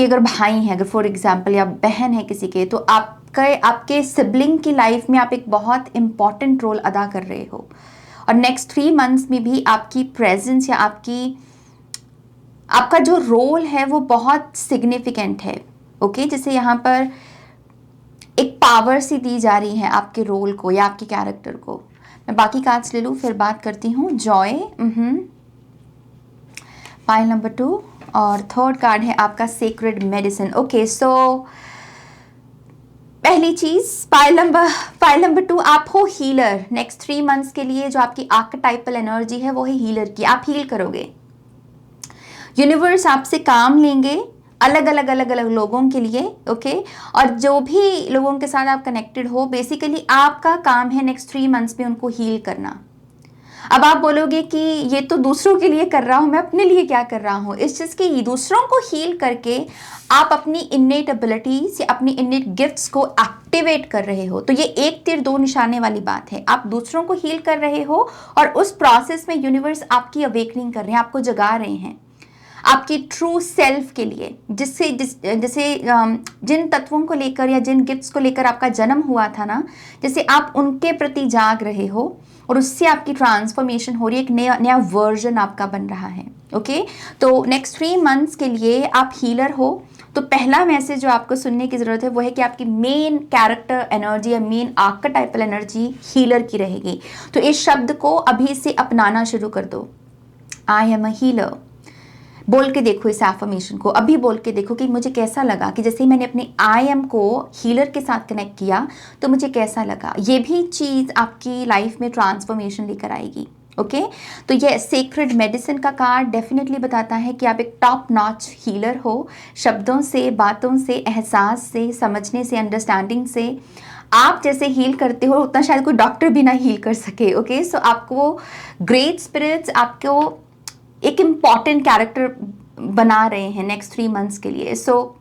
अगर भाई हैं, अगर फॉर एग्जांपल, या बहन है किसी के, तो आपके सिबलिंग की लाइफ में आप एक बहुत इम्पॉर्टेंट रोल अदा कर रहे हो। और नेक्स्ट 3 मंथ्स में भी आपकी प्रेजेंस या आपका जो रोल है वो बहुत सिग्निफिकेंट है। ओके, जैसे यहाँ पर एक पावर सी दी जा रही है आपके रोल को या आपके कैरेक्टर को। मैं बाकी कार्ड्स ले लूँ फिर बात करती हूँ। जॉय, पाइल नंबर 2, और थर्ड कार्ड है आपका सेक्रेड मेडिसिन। ओके, सो पहली चीज, पाइल नंबर 2, आप हो हीलर। नेक्स्ट 3 मंथ्स के लिए जो आपकी आर्केटाइपल एनर्जी है वो है हीलर की। आप हील करोगे, यूनिवर्स आपसे काम लेंगे अलग अलग लोगों के लिए। ओके, और जो भी लोगों के साथ आप कनेक्टेड हो, बेसिकली आपका काम है नेक्स्ट 3 मंथ्स में उनको हील करना। अब आप बोलोगे कि ये तो दूसरों के लिए कर रहा हूँ, मैं अपने लिए क्या कर रहा हूँ? इस चीज़ की दूसरों को हील करके आप अपनी इन्नेट एबिलिटीज या अपनी इन्नेट गिफ्ट्स को एक्टिवेट कर रहे हो। तो ये एक तीर 2 निशाने वाली बात है। आप दूसरों को हील कर रहे हो और उस प्रोसेस में यूनिवर्स आपकी अवेकनिंग कर रहे हैं, आपको जगा रहे हैं आपकी ट्रू सेल्फ के लिए, जैसे जिन तत्वों को लेकर या जिन गिफ्ट्स को लेकर आपका जन्म हुआ था ना, जैसे आप उनके प्रति जाग रहे हो और उससे आपकी ट्रांसफॉर्मेशन हो रही है, एक नया वर्जन आपका बन रहा है। ओके, तो नेक्स्ट 3 मंथ्स के लिए आप हीलर हो। तो पहला मैसेज जो आपको सुनने की ज़रूरत है वो है कि आपकी मेन कैरेक्टर एनर्जी या मेन आर्केटाइपल एनर्जी हीलर की रहेगी। तो इस शब्द को अभी से अपनाना शुरू कर दो। I am a healer. बोल के देखो इस एफर्मेशन को, अभी बोल के देखो कि मुझे कैसा लगा, कि जैसे ही मैंने अपने आई एम को हीलर के साथ कनेक्ट किया तो मुझे कैसा लगा। ये भी चीज़ आपकी लाइफ में ट्रांसफॉर्मेशन लेकर आएगी। ओके, तो ये सेक्रेड मेडिसिन का कार्ड डेफिनेटली बताता है कि आप एक टॉप नॉच हीलर हो। शब्दों से, बातों से, एहसास से, समझने से, अंडरस्टैंडिंग से आप जैसे हील करते हो उतना शायद कोई डॉक्टर भी ना हील कर सके। ओके, सो आपको ग्रेट स्पिरिट्स आपको एक इम्पॉर्टेंट कैरेक्टर बना रहे हैं नेक्स्ट 3 मंथ्स के लिए। सो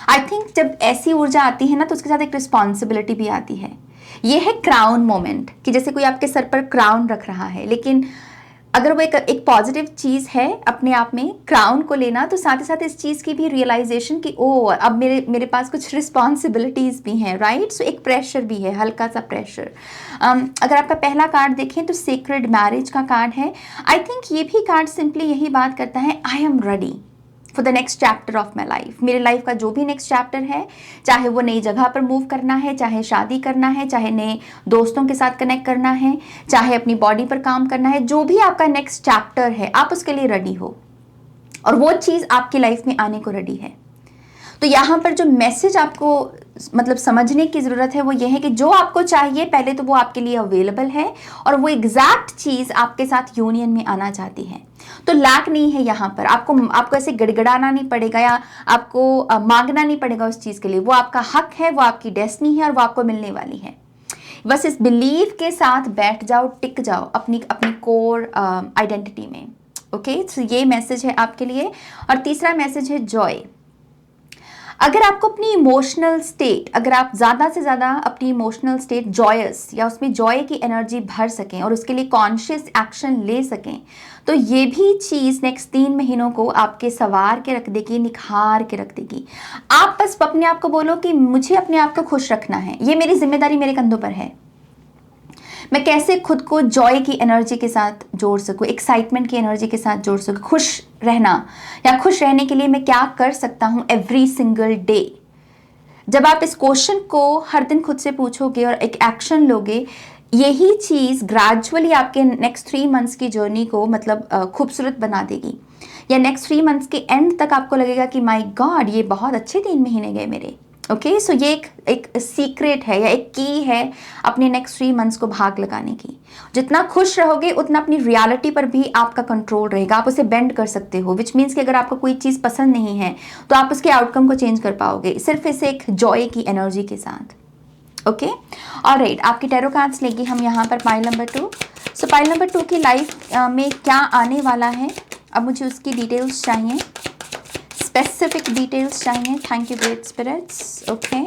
आई थिंक जब ऐसी ऊर्जा आती है ना तो उसके साथ एक रिस्पॉन्सिबिलिटी भी आती है। ये है क्राउन मोमेंट, कि जैसे कोई आपके सर पर क्राउन रख रहा है, लेकिन अगर वो एक पॉजिटिव चीज़ है अपने आप में क्राउन को लेना, तो साथ ही साथ इस चीज़ की भी रियलाइजेशन कि ओ अब मेरे पास कुछ रिस्पॉन्सिबिलिटीज़ भी हैं, राइट। सो एक प्रेशर भी है, हल्का सा प्रेशर। अगर आपका पहला कार्ड देखें तो सेक्रेड मैरिज का कार्ड है। आई थिंक ये भी कार्ड सिंपली यही बात करता है, I am ready. For the next chapter of my life. मेरे लाइफ का जो भी नेक्स्ट चैप्टर है, चाहे वो नई जगह पर मूव करना है, चाहे शादी करना है, चाहे नए दोस्तों के साथ कनेक्ट करना है, चाहे अपनी बॉडी पर काम करना है, जो भी आपका नेक्स्ट चैप्टर है आप उसके लिए रेडी हो और वो चीज़ आपकी लाइफ में आने को रेडी है। तो यहाँ पर जो मैसेज आपको मतलब समझने की ज़रूरत है वो ये है कि जो आपको चाहिए पहले तो वो आपके लिए अवेलेबल है और वो एग्जैक्ट चीज़ आपके साथ यूनियन में आना चाहती है। तो लैक नहीं है यहाँ पर, आपको ऐसे गिड़गिड़ाना नहीं पड़ेगा या आपको मांगना नहीं पड़ेगा उस चीज़ के लिए। वो आपका हक है, वो आपकी डेस्टिनी है और वो आपको मिलने वाली है। बस इस बिलीव के साथ बैठ जाओ, टिक जाओ अपनी अपनी कोर आइडेंटिटी में। ओके, तो ये मैसेज है आपके लिए। और तीसरा मैसेज है जॉय। अगर आपको अपनी इमोशनल स्टेट, अगर आप ज़्यादा से ज़्यादा अपनी इमोशनल स्टेट जॉयस या उसमें जॉय की एनर्जी भर सकें और उसके लिए कॉन्शियस एक्शन ले सकें, तो ये भी चीज़ नेक्स्ट 3 महीनों को आपके सवार के रख देगी, निखार के रख देगी। आप बस अपने आप को बोलो कि मुझे अपने आप को खुश रखना है, ये मेरी जिम्मेदारी मेरे कंधों पर है। मैं कैसे खुद को जॉय की एनर्जी के साथ जोड़ सकूं, एक्साइटमेंट की एनर्जी के साथ जोड़ सकूं, खुश रहना या खुश रहने के लिए मैं क्या कर सकता हूं एवरी सिंगल डे। जब आप इस क्वेश्चन को हर दिन खुद से पूछोगे और एक एक्शन लोगे, यही चीज़ ग्रेजुअली आपके नेक्स्ट 3 मंथ्स की जर्नी को मतलब खूबसूरत बना देगी। या नेक्स्ट 3 मंथ्स के एंड तक आपको लगेगा कि माय गॉड ये बहुत अच्छे 3 महीने गए मेरे। ओके, सो ये एक सीक्रेट है या एक की है अपने नेक्स्ट 3 मंथ्स को भाग लगाने की। जितना खुश रहोगे उतना अपनी रियलिटी पर भी आपका कंट्रोल रहेगा, आप उसे बेंड कर सकते हो। विच मीन्स कि अगर आपको कोई चीज़ पसंद नहीं है तो आप उसके आउटकम को चेंज कर पाओगे सिर्फ इसे एक जॉय की एनर्जी के साथ। ओके, ऑलराइट, आपकी टैरो कार्ड्स लेगी हम यहाँ पर पाइल नंबर 2। सो पाइल नंबर 2 की लाइफ में क्या आने वाला है, अब मुझे उसकी डिटेल्स चाहिए, स्पेसिफिक डिटेल्स चाहिए। Thank you great spirits. Okay,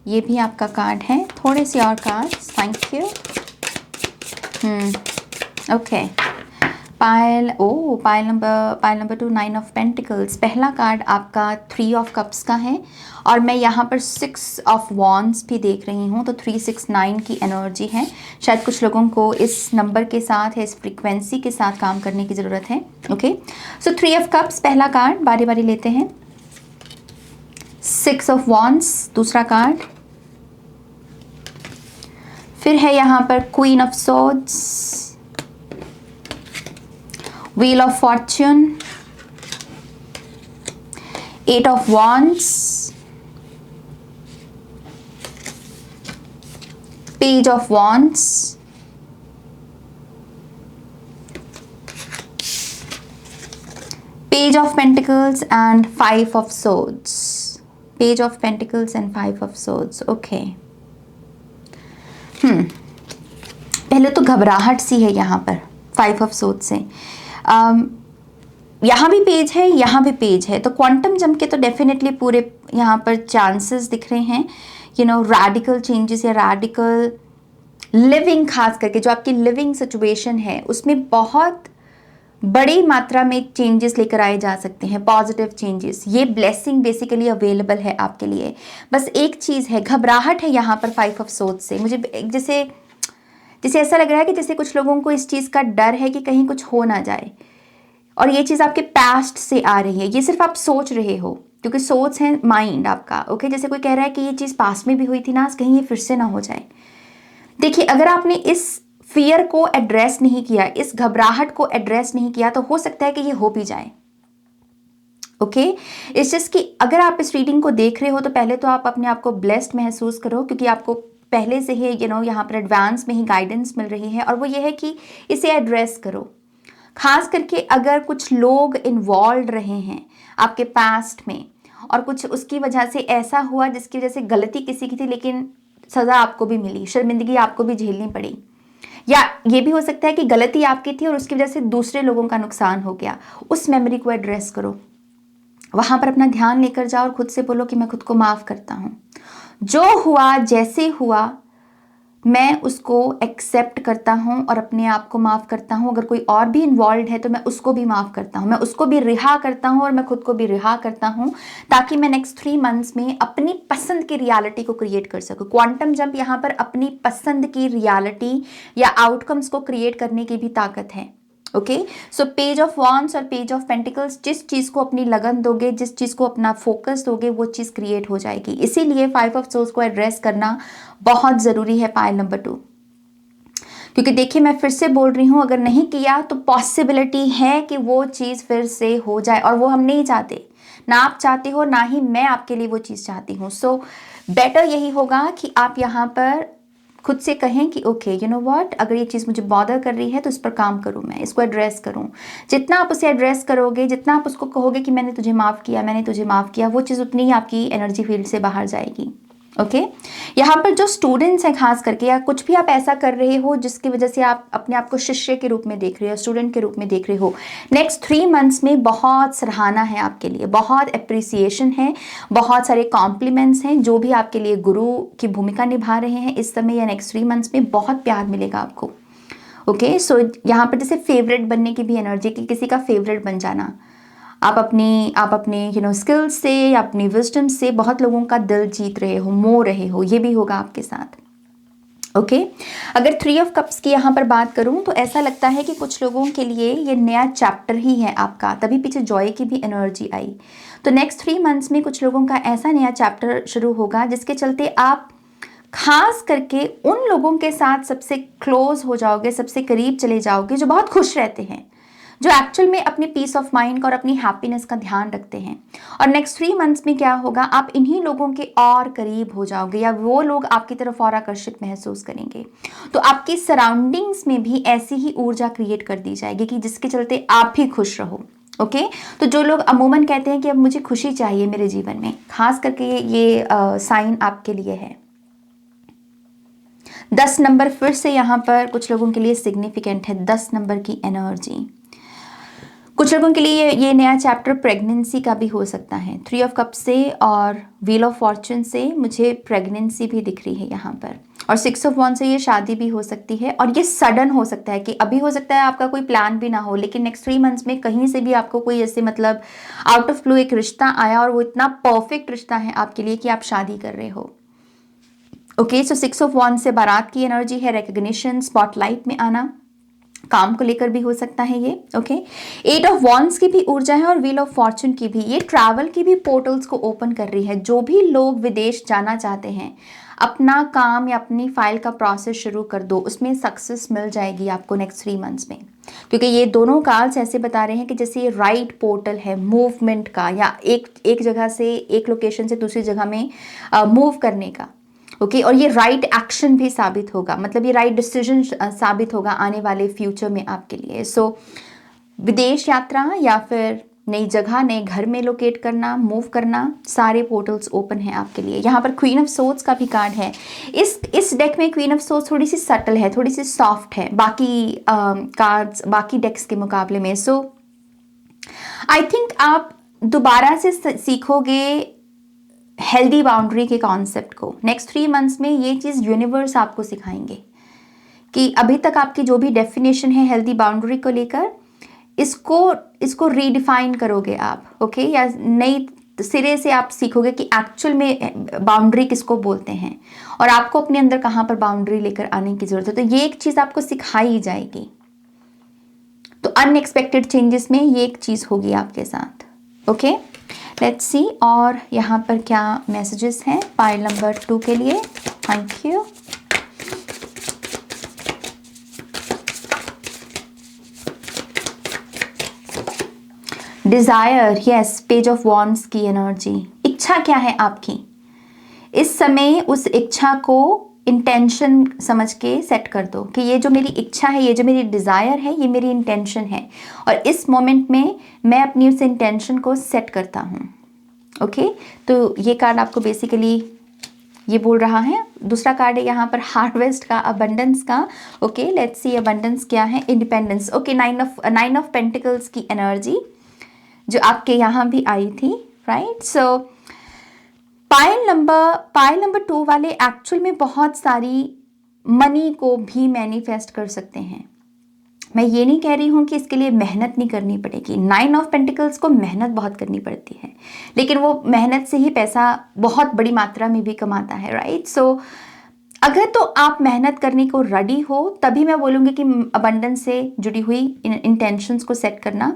ये भी आपका कार्ड है, थोड़े से और cards, thank you. Okay, pile number 2 9 of pentacles. पहला कार्ड आपका 3 ऑफ कप्स का है और मैं यहाँ पर 6 ऑफ वॉन्ड्स भी देख रही हूँ, तो 3 6 9 की एनर्जी है। शायद कुछ लोगों को इस नंबर के साथ या इस फ्रीक्वेंसी के साथ काम करने की ज़रूरत है। ओके, सो 3 ऑफ कप्स पहला कार्ड, बारी बारी लेते हैं। 6 ऑफ वॉन्ड्स दूसरा कार्ड, फिर है यहाँ पर queen of swords, Wheel of Fortune, 8 of Wands, Page of Wands, Page of Pentacles and 5 of Swords. Page of Pentacles and 5 of Swords. Okay. पहले तो घबराहट सी है यहाँ पर 5 ऑफ Swords से। यहाँ भी पेज है, यहाँ भी पेज है, तो क्वांटम जंप के तो डेफिनेटली पूरे यहाँ पर चांसेस दिख रहे हैं। रैडिकल चेंजेस या रैडिकल लिविंग, खास करके जो आपकी लिविंग सिचुएशन है उसमें बहुत बड़ी मात्रा में चेंजेस लेकर आए जा सकते हैं, पॉजिटिव चेंजेस। ये ब्लेसिंग बेसिकली अवेलेबल है आपके लिए। बस एक चीज़ है, घबराहट है यहाँ पर 5 ऑफ सोर्ड्स से। मुझे जैसे ऐसा लग रहा है कि जैसे कुछ लोगों को इस चीज़ का डर है कि कहीं कुछ हो ना जाए, और ये चीज़ आपके पास्ट से आ रही है। ये सिर्फ आप सोच रहे हो, क्योंकि सोच है माइंड आपका। ओके, जैसे कोई कह रहा है कि ये चीज़ पास्ट में भी हुई थी ना, कहीं ये फिर से ना हो जाए। देखिए, अगर आपने इस फियर को एड्रेस नहीं किया, इस घबराहट को एड्रेस नहीं किया, तो हो सकता है कि ये हो भी जाए। ओके, इट्स जस्ट कि अगर आप इस रीडिंग को देख रहे हो तो पहले तो आप अपने आप को ब्लेस्ड महसूस करो, क्योंकि आपको पहले से ही यहाँ पर एडवांस में ही गाइडेंस मिल रही है। और वो ये है कि इसे एड्रेस करो। खास करके अगर कुछ लोग इन्वॉल्व रहे हैं आपके पास्ट में और कुछ उसकी वजह से ऐसा हुआ जिसकी वजह से गलती किसी की थी लेकिन सज़ा आपको भी मिली, शर्मिंदगी आपको भी झेलनी पड़ी, या ये भी हो सकता है कि गलती आपकी थी और उसकी वजह से दूसरे लोगों का नुकसान हो गया, उस मेमोरी को एड्रेस करो। वहाँ पर अपना ध्यान लेकर जाओ और खुद से बोलो कि मैं खुद को माफ़ करता हूँ। जो हुआ, जैसे हुआ, मैं उसको एक्सेप्ट करता हूँ और अपने आप को माफ़ करता हूँ। अगर कोई और भी इन्वॉल्व है तो मैं उसको भी माफ़ करता हूँ, मैं उसको भी रिहा करता हूँ और मैं खुद को भी रिहा करता हूँ, ताकि मैं नेक्स्ट 3 मंथ्स में अपनी पसंद की रियलिटी को क्रिएट कर सकूँ। क्वांटम जंप यहाँ पर अपनी पसंद की रियलिटी या आउटकम्स को क्रिएट करने की भी ताकत है। Okay, so page of wands और पेज ऑफ पेंटिकल्स, जिस चीज़ को अपनी लगन दोगे, जिस चीज़ को अपना फोकस दोगे, वो चीज़ क्रिएट हो जाएगी। इसीलिए 5 ऑफ सोर्स को एड्रेस करना बहुत ज़रूरी है पाइल नंबर 2। क्योंकि देखिए, मैं फिर से बोल रही हूँ, अगर नहीं किया तो पॉसिबिलिटी है कि वो चीज़ फिर से हो जाए, और वो हम नहीं चाहते। ना आप चाहते हो, ना ही मैं आपके लिए वो चीज़ चाहती हूँ। सो बेटर यही होगा कि आप यहाँ पर खुद से कहें कि ओके, यू नो व्हाट, अगर ये चीज़ मुझे बॉदर कर रही है तो इस पर काम करूँ, मैं इसको एड्रेस करूँ। जितना आप उसे एड्रेस करोगे, जितना आप उसको कहोगे कि मैंने तुझे माफ़ किया, मैंने तुझे माफ़ किया, वो चीज़ उतनी ही आपकी एनर्जी फील्ड से बाहर जाएगी। ओके, यहाँ पर जो स्टूडेंट्स हैं खास करके, या कुछ भी आप ऐसा कर रहे हो जिसकी वजह से आप अपने आप को शिष्य के रूप में देख रहे हो, स्टूडेंट के रूप में देख रहे हो, नेक्स्ट 3 मंथ्स में बहुत सराहना है आपके लिए, बहुत अप्रिसिएशन है, बहुत सारे कॉम्प्लीमेंट्स हैं। जो भी आपके लिए गुरु की भूमिका निभा रहे हैं इस समय या नेक्स्ट 3 मंथ्स में, बहुत प्यार मिलेगा आपको। ओके, सो यहाँ पर जैसे फेवरेट बनने की भी एनर्जी, कि किसी का फेवरेट बन जाना, आप अपने स्किल्स से या अपनी विजडम से बहुत लोगों का दिल जीत रहे हो, मोह रहे हो, ये भी होगा आपके साथ। ओके, अगर 3 ऑफ कप्स की यहाँ पर बात करूँ तो ऐसा लगता है कि कुछ लोगों के लिए ये नया चैप्टर ही है आपका, तभी पीछे जॉय की भी एनर्जी आई। तो नेक्स्ट 3 मंथ्स में कुछ लोगों का ऐसा नया चैप्टर शुरू होगा जिसके चलते आप खास करके उन लोगों के साथ सबसे क्लोज हो जाओगे, सबसे करीब चले जाओगे जो बहुत खुश रहते हैं, जो एक्चुअल में अपनी पीस ऑफ माइंड का और अपनी हैप्पीनेस का ध्यान रखते हैं। और नेक्स्ट 3 मंथ्स में क्या होगा, आप इन्हीं लोगों के और करीब हो जाओगे, या वो लोग आपकी तरफ और आकर्षित महसूस करेंगे। तो आपकी सराउंडिंग्स में भी ऐसी ही ऊर्जा क्रिएट कर दी जाएगी कि जिसके चलते आप भी खुश रहो। ओके, तो जो लोग अमूमन कहते हैं कि अब मुझे खुशी चाहिए मेरे जीवन में, खास करके ये साइन आपके लिए है। 10 नंबर फिर से यहाँ पर कुछ लोगों के लिए सिग्निफिकेंट है, 10 नंबर की एनर्जी। कुछ लोगों के लिए ये नया चैप्टर प्रेगनेंसी का भी हो सकता है। 3 ऑफ कप से और व्हील ऑफ फॉर्चून से मुझे प्रेगनेंसी भी दिख रही है यहाँ पर, और 6 ऑफ वॉन्ड से ये शादी भी हो सकती है, और ये सडन हो सकता है कि अभी हो सकता है आपका कोई प्लान भी ना हो, लेकिन नेक्स्ट 3 मंथ्स में कहीं से भी आपको कोई ऐसे मतलब आउट ऑफ ब्लू एक रिश्ता आया, और वो इतना परफेक्ट रिश्ता है आपके लिए कि आप शादी कर रहे हो। ओके, सो 6 ऑफ वॉन्ड से बारात की एनर्जी है, रिकग्निशन, स्पॉटलाइट में आना, काम को लेकर भी हो सकता है ये। ओके, 8 ऑफ वॉन्ड्स की भी ऊर्जा है और व्हील ऑफ फॉर्चून की भी, ये ट्रैवल की भी पोर्टल्स को ओपन कर रही है। जो भी लोग विदेश जाना चाहते हैं, अपना काम या अपनी फाइल का प्रोसेस शुरू कर दो, उसमें सक्सेस मिल जाएगी आपको नेक्स्ट 3 मंथ्स में, क्योंकि ये दोनों कार्ड्स ऐसे बता रहे हैं कि जैसे ये राइट पोर्टल है मूवमेंट का, या एक जगह से, एक लोकेशन से दूसरी जगह में मूव करने का। ओके, और ये राइट एक्शन भी साबित होगा, मतलब ये राइट डिसीजन साबित होगा आने वाले फ्यूचर में आपके लिए। सो विदेश यात्रा या फिर नई जगह, नए घर में लोकेट करना, मूव करना, सारे पोर्टल्स ओपन हैं आपके लिए। यहाँ पर क्वीन ऑफ सोर्ड्स का भी कार्ड है। इस डेक में क्वीन ऑफ सोर्ड्स थोड़ी सी सटल है, थोड़ी सी सॉफ्ट है बाकी कार्ड्स, बाकी डेक्स के मुकाबले में। सो आई थिंक आप दोबारा से सीखोगे हेल्दी बाउंड्री के कॉन्सेप्ट को। नेक्स्ट 3 मंथ्स में ये चीज़ यूनिवर्स आपको सिखाएंगे कि अभी तक आपकी जो भी डेफिनेशन है हेल्दी बाउंड्री को लेकर, इसको रीडिफाइन करोगे आप। ओके, या नई सिरे से आप सीखोगे कि एक्चुअल में बाउंड्री किसको बोलते हैं, और आपको अपने अंदर कहाँ पर बाउंड्री लेकर आने की ज़रूरत है। तो ये एक चीज़ आपको सिखाई जाएगी। तो अनएक्सपेक्टेड चेंजेस में ये एक चीज़ होगी आपके साथ। ओके, लेट्स सी और यहाँ पर क्या मैसेजेस हैं पाइल नंबर 2 के लिए। Thank you. Desire, yes, page of wands की एनर्जी। इच्छा क्या है आपकी इस समय, उस इच्छा को इंटेंशन समझ के सेट कर दो कि ये जो मेरी इच्छा है, ये जो मेरी डिज़ायर है, ये मेरी इंटेंशन है, और इस मोमेंट में मैं अपनी उस इंटेंशन को सेट करता हूँ। ओके, तो ये कार्ड आपको बेसिकली ये बोल रहा है। दूसरा कार्ड है यहाँ पर हार्वेस्ट का, अबंडेंस का। ओके, लेट्स सी अबंडेंस क्या है। इंडिपेंडेंस। ओके, 9 ऑफ पेंटिकल्स की एनर्जी जो आपके यहाँ भी आई थी, राइट। सो पाइल नंबर 2 वाले एक्चुअल में बहुत सारी मनी को भी मैनिफेस्ट कर सकते हैं। मैं ये नहीं कह रही हूँ कि इसके लिए मेहनत नहीं करनी पड़ेगी। 9 ऑफ पेंटिकल्स को मेहनत बहुत करनी पड़ती है, लेकिन वो मेहनत से ही पैसा बहुत बड़ी मात्रा में भी कमाता है, राइट। सो अगर तो आप मेहनत करने को रेडी हो तभी मैं बोलूँगी कि अबंडेंस से जुड़ी हुई इंटेंशंस को सेट करना,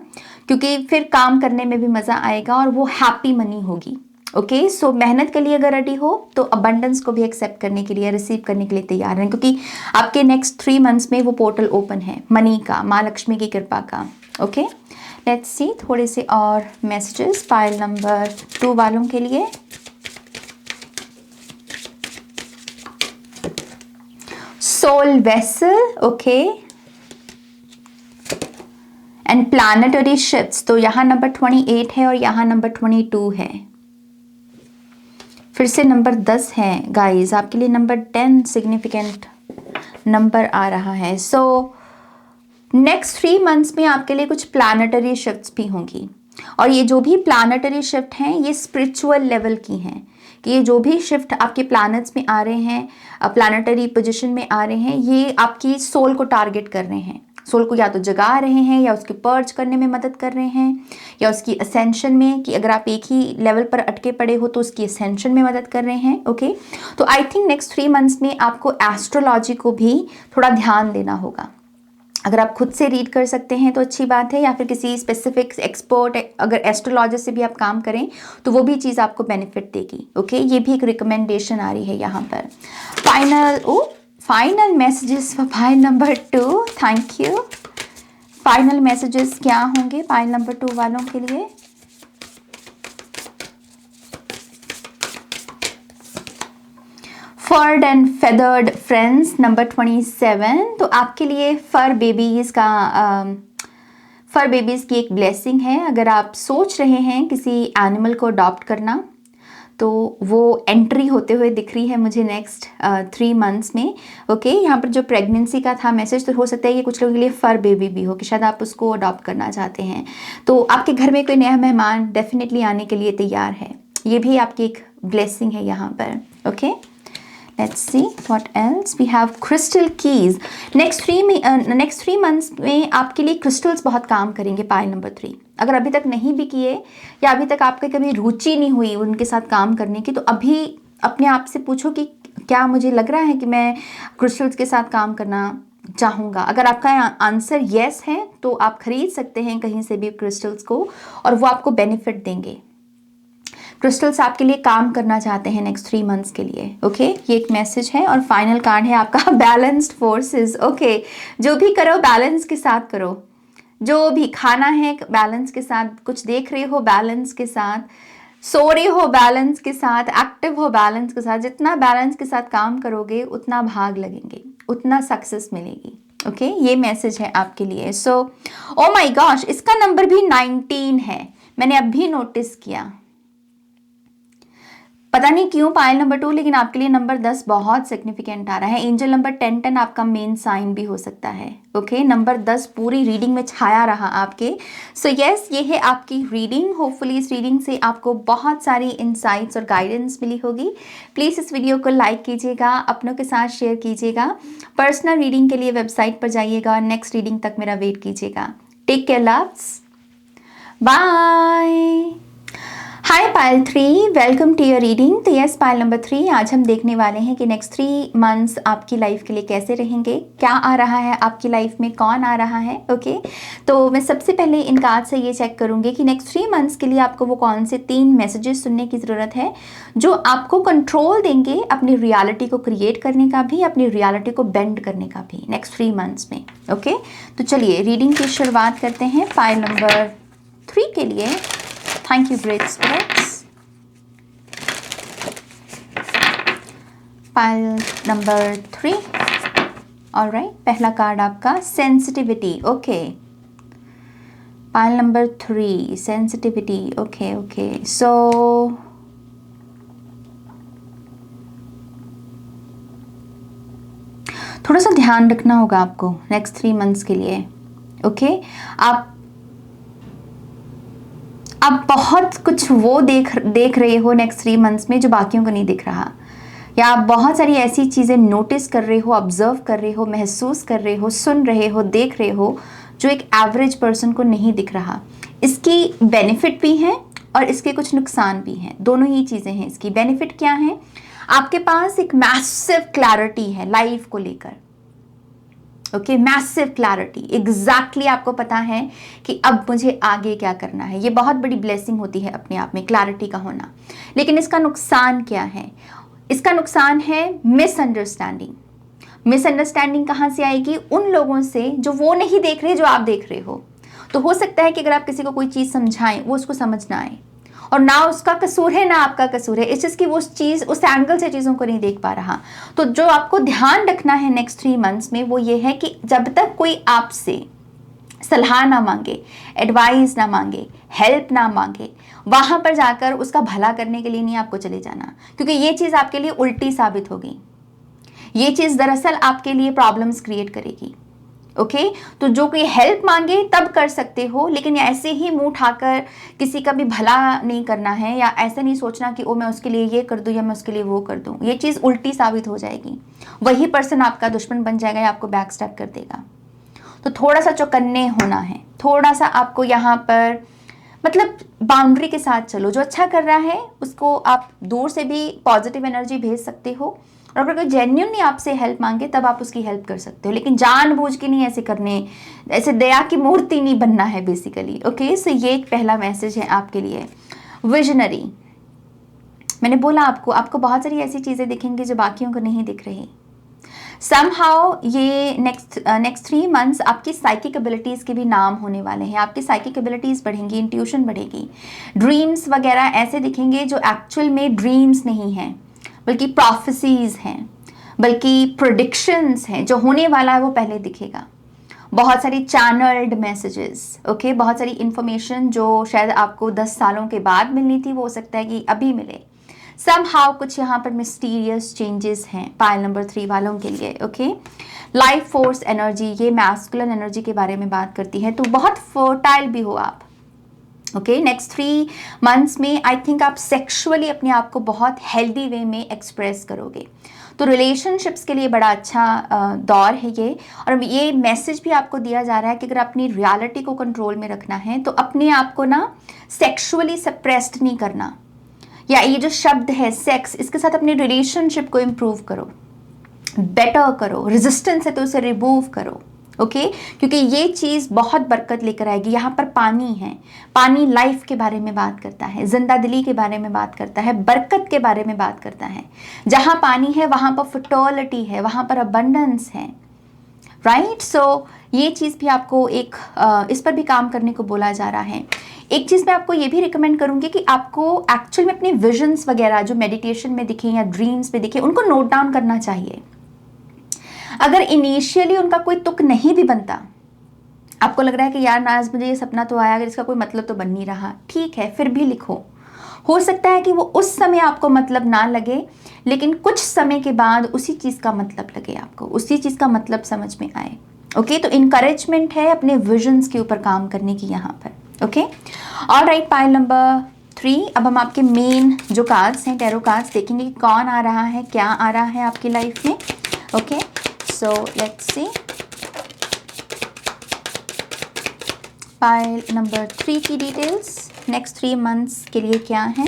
क्योंकि फिर काम करने में भी मज़ा आएगा और वो हैप्पी मनी होगी। ओके, सो मेहनत के लिए अगर रेडी हो तो अबंडेंस को भी एक्सेप्ट करने के लिए, रिसीव करने के लिए तैयार हैं, क्योंकि आपके नेक्स्ट 3 मंथ्स में वो पोर्टल ओपन है मनी का, माँ लक्ष्मी की कृपा का। ओके, लेट्स सी थोड़े से और मैसेजेस पाइल नंबर 2 वालों के लिए। Soul vessel, okay, and planetary shifts, तो यहाँ नंबर 28 है और यहाँ नंबर 22 है। फिर से नंबर 10 है गाइस, आपके लिए नंबर 10 सिग्निफिकेंट नंबर आ रहा है। सो नेक्स्ट 3 मंथ्स में आपके लिए कुछ प्लानेटरी शिफ्ट्स भी होंगी, और ये जो भी प्लानेटरी शिफ्ट हैं ये स्पिरिचुअल लेवल की हैं, कि ये जो भी शिफ्ट आपके प्लैनेट्स में आ रहे हैं, प्लानेटरी पोजीशन में आ रहे हैं, ये आपकी सोल को टारगेट कर रहे हैं। सोल को या तो जगा रहे हैं या उसकी पर्ज करने में मदद कर रहे हैं, या उसकी असेंशन में, कि अगर आप एक ही लेवल पर अटके पड़े हो तो उसकी असेंशन में मदद कर रहे हैं। ओके, तो आई थिंक नेक्स्ट 3 मंथ्स में आपको एस्ट्रोलॉजी को भी थोड़ा ध्यान देना होगा। अगर आप खुद से रीड कर सकते हैं तो अच्छी बात है, या फिर किसी स्पेसिफिक एक्सपर्ट अगर एस्ट्रोलॉजर से भी आप काम करें तो वो भी चीज़ आपको बेनिफिट देगी। ओके, ये भी एक रिकमेंडेशन आ रही है यहाँ पर। Final messages for pile number 2, thank you. Final messages क्या होंगे पाइल नंबर 2 वालों के लिए? फर्ड एंड फेदर्ड फ्रेंड्स, नंबर 27, तो आपके लिए फर बेबीज़ की एक ब्लेसिंग है। अगर आप सोच रहे हैं किसी एनिमल को अडॉप्ट करना तो वो एंट्री होते हुए दिख रही है मुझे नेक्स्ट 3 मंथ्स में। ओके, यहाँ पर जो प्रेगनेंसी का था मैसेज, तो हो सकता है कि कुछ लोगों के लिए फर बेबी भी हो, कि शायद आप उसको अडॉप्ट करना चाहते हैं, तो आपके घर में कोई नया मेहमान डेफिनेटली आने के लिए तैयार है। ये भी आपकी एक ब्लेसिंग है यहाँ पर। Okay, let's see what else we have। crystal keys, next 3 months में आपके लिए क्रिस्टल्स बहुत काम करेंगे पाइल नंबर 3। अगर अभी तक नहीं भी किए या अभी तक आपके कभी रुचि नहीं हुई उनके साथ काम करने की, तो अभी अपने आप से पूछो कि क्या मुझे लग रहा है कि मैं क्रिस्टल्स के साथ काम करना चाहूँगा। अगर आपका आंसर येस है तो आप खरीद सकते हैं कहीं से भी क्रिस्टल्स को, और वो आपको बेनिफिट देंगे। क्रिस्टल्स आपके लिए काम करना चाहते हैं नेक्स्ट 3 मंथ्स के लिए। ओके, ये एक मैसेज है। और फाइनल कार्ड है आपका बैलेंस्ड फोर्सेस। ओके, जो भी करो बैलेंस के साथ करो, जो भी खाना है बैलेंस के साथ, कुछ देख रहे हो बैलेंस के साथ, सो रहे हो बैलेंस के साथ, एक्टिव हो बैलेंस के साथ। जितना बैलेंस के साथ काम करोगे उतना भाग लगेंगे, उतना सक्सेस मिलेगी। ओके, ये मैसेज है आपके लिए। सो ओ माय गॉश, इसका नंबर भी 19 है, मैंने अभी नोटिस किया, पता नहीं क्यों पाइल नंबर 2, लेकिन आपके लिए नंबर 10 बहुत सिग्निफिकेंट आ रहा है। एंजल नंबर 10 आपका मेन साइन भी हो सकता है। ओके, नंबर 10 पूरी रीडिंग में छाया रहा आपके। सो यस, ये है आपकी रीडिंग। होपफुली इस रीडिंग से आपको बहुत सारी इंसाइट्स और गाइडेंस मिली होगी। प्लीज़ इस वीडियो को लाइक कीजिएगा, अपनों के साथ शेयर कीजिएगा। पर्सनल रीडिंग के लिए वेबसाइट पर जाइएगा और नेक्स्ट रीडिंग तक मेरा वेट कीजिएगा। Take care, loves, bye. Hi pile 3, welcome to your reading. तो यस पाइल नंबर 3, आज हम देखने वाले हैं कि नेक्स्ट 3 मंथ्स आपकी लाइफ के लिए कैसे रहेंगे, क्या आ रहा है आपकी लाइफ में, कौन आ रहा है। ओके, तो मैं सबसे पहले इन कार्ड से ये चेक करूंगी कि नेक्स्ट 3 मंथ्स के लिए आपको वो कौन से 3 मैसेजेस सुनने की ज़रूरत है जो आपको कंट्रोल देंगे अपनी रियलिटी को क्रिएट करने का भी, अपनी रियलिटी को बेंड करने का भी नेक्स्ट 3 मंथ्स में। ओके, तो चलिए रीडिंग की शुरुआत करते हैं पाइल नंबर 3 के लिए। Thank you, great spirits. Pile number 3. All right. पहला कार्ड आपका sensitivity. Okay. Pile number 3, sensitivity. Okay, okay. So थोड़ा सा ध्यान रखना होगा आपको नेक्स्ट 3 मंथ्स के लिए। ओके, आप बहुत कुछ वो देख रहे हो नेक्स्ट 3 मंथ्स में जो बाकियों को नहीं दिख रहा, या आप बहुत सारी ऐसी चीज़ें नोटिस कर रहे हो, ऑब्जर्व कर रहे हो, महसूस कर रहे हो, सुन रहे हो, देख रहे हो जो एक एवरेज पर्सन को नहीं दिख रहा। इसकी बेनिफिट भी हैं और इसके कुछ नुकसान भी हैं, दोनों ही चीज़ें हैं इसकी। बेनिफिट क्या है, आपके पास एक मैसिव क्लैरिटी है लाइफ को लेकर। ओके, मैसिव क्लैरिटी, एग्जैक्टली आपको पता है कि अब मुझे आगे क्या करना है। ये बहुत बड़ी ब्लेसिंग होती है अपने आप में क्लैरिटी का होना। लेकिन इसका नुकसान क्या है, इसका नुकसान है मिसअंडरस्टैंडिंग। मिसअंडरस्टैंडिंग कहाँ से आएगी, उन लोगों से जो वो नहीं देख रहे जो आप देख रहे हो। तो हो सकता है कि अगर आप किसी को कोई चीज़ समझाएं वो उसको समझ ना आए, और ना उसका कसूर है ना आपका कसूर है, इस चीज़ की वो चीज़ उस एंगल से चीज़ों को नहीं देख पा रहा। तो जो आपको ध्यान रखना है नेक्स्ट 3 मंथ्स में वो ये है कि जब तक कोई आपसे सलाह ना मांगे, एडवाइस ना मांगे, हेल्प ना मांगे, वहां पर जाकर उसका भला करने के लिए नहीं आपको चले जाना, क्योंकि ये चीज़ आपके लिए उल्टी साबित होगी। ये चीज़ दरअसल आपके लिए प्रॉब्लम्स क्रिएट करेगी। ओके, तो जो कोई हेल्प मांगे तब कर सकते हो, लेकिन ऐसे ही मुंह उठाकर किसी का भी भला नहीं करना है, या ऐसा नहीं सोचना कि ओ मैं उसके लिए ये कर दूं या मैं उसके लिए वो कर दूं। ये चीज़ उल्टी साबित हो जाएगी, वही पर्सन आपका दुश्मन बन जाएगा या आपको बैक स्टैप कर देगा। तो थोड़ा सा चौकन्ने होना है, थोड़ा सा आपको यहाँ पर मतलब बाउंड्री के साथ चलो। जो अच्छा कर रहा है उसको आप दूर से भी पॉजिटिव एनर्जी भेज सकते हो, और अगर कोई जेन्युइनली आपसे हेल्प मांगे तब आप उसकी हेल्प कर सकते हो, लेकिन जानबूझ के नहीं ऐसे करने, ऐसे दया की मूर्ति नहीं बनना है बेसिकली। ओके, सो ये एक पहला मैसेज है आपके लिए। विजनरी, मैंने बोला आपको बहुत सारी ऐसी चीज़ें दिखेंगी जो बाकियों को नहीं दिख रही। समहाउ ये नेक्स्ट 3 मंथ्स आपकी साइकिक एबिलिटीज़ के भी नाम होने वाले हैं। आपकी साइकिक एबिलिटीज़ बढ़ेंगी, इंट्यूशन बढ़ेगी, ड्रीम्स वगैरह ऐसे दिखेंगे जो एक्चुअल में ड्रीम्स नहीं हैं बल्कि प्रोफेसीज हैं, बल्कि प्रेडिक्शंस हैं। जो होने वाला है वो पहले दिखेगा। बहुत सारी चैनल्ड मैसेजेस, ओके, बहुत सारी इंफॉर्मेशन जो शायद आपको 10 सालों के बाद मिलनी थी वो हो सकता है कि अभी मिले। समहाउ कुछ यहाँ पर मिस्टीरियस चेंजेस हैं पायल नंबर 3 वालों के लिए। ओके, लाइफ फोर्स एनर्जी, ये मैस्कुलिन एनर्जी के बारे में बात करती है, तो बहुत फर्टाइल भी हो आप। ओके, नेक्स्ट 3 मंथ्स में आई थिंक आप सेक्सुअली अपने आप को बहुत हेल्दी वे में एक्सप्रेस करोगे। तो रिलेशनशिप्स के लिए बड़ा अच्छा दौर है ये। और ये मैसेज भी आपको दिया जा रहा है कि अगर अपनी रियलिटी को कंट्रोल में रखना है तो अपने आप को ना सेक्सुअली सप्रेस्ड नहीं करना, या ये जो शब्द है सेक्स, इसके साथ अपनी रिलेशनशिप को इम्प्रूव करो, बेटर करो, रेजिस्टेंस है तो उसे रिमूव करो। ओके, क्योंकि ये चीज़ बहुत बरकत लेकर आएगी। यहाँ पर पानी है, पानी लाइफ के बारे में बात करता है, जिंदा दिली के बारे में बात करता है, बरकत के बारे में बात करता है। जहाँ पानी है वहाँ पर फर्टिलिटी है, वहाँ पर अबंडेंस है, राइट। सो ये चीज़ भी आपको एक इस पर भी काम करने को बोला जा रहा है। एक चीज़ मैं आपको ये भी रिकमेंड करूँगी कि आपको एक्चुअल में अपने विजन्स वगैरह जो मेडिटेशन में दिखे या ड्रीम्स में दिखे उनको नोट डाउन करना चाहिए। अगर इनिशियली उनका कोई तुक नहीं भी बनता, आपको लग रहा है कि यार नाज मुझे ये सपना तो आया, अगर इसका कोई मतलब तो बन नहीं रहा, ठीक है, फिर भी लिखो। हो सकता है कि वो उस समय आपको मतलब ना लगे, लेकिन कुछ समय के बाद उसी चीज़ का मतलब लगे आपको, उसी चीज़ का मतलब समझ में आए। ओके, तो इनकरेजमेंट है अपने विजन्स के ऊपर काम करने की यहाँ पर। Okay, alright, pile number 3। अब हम आपके मेन जो कार्ड्स हैं, टैरो कार्ड्स, देखेंगे कि कौन आ रहा है, क्या आ रहा है आपकी लाइफ में। Okay, so let's see pile number 3 की डिटेल्स नेक्स्ट 3 मंथ्स के लिए क्या है।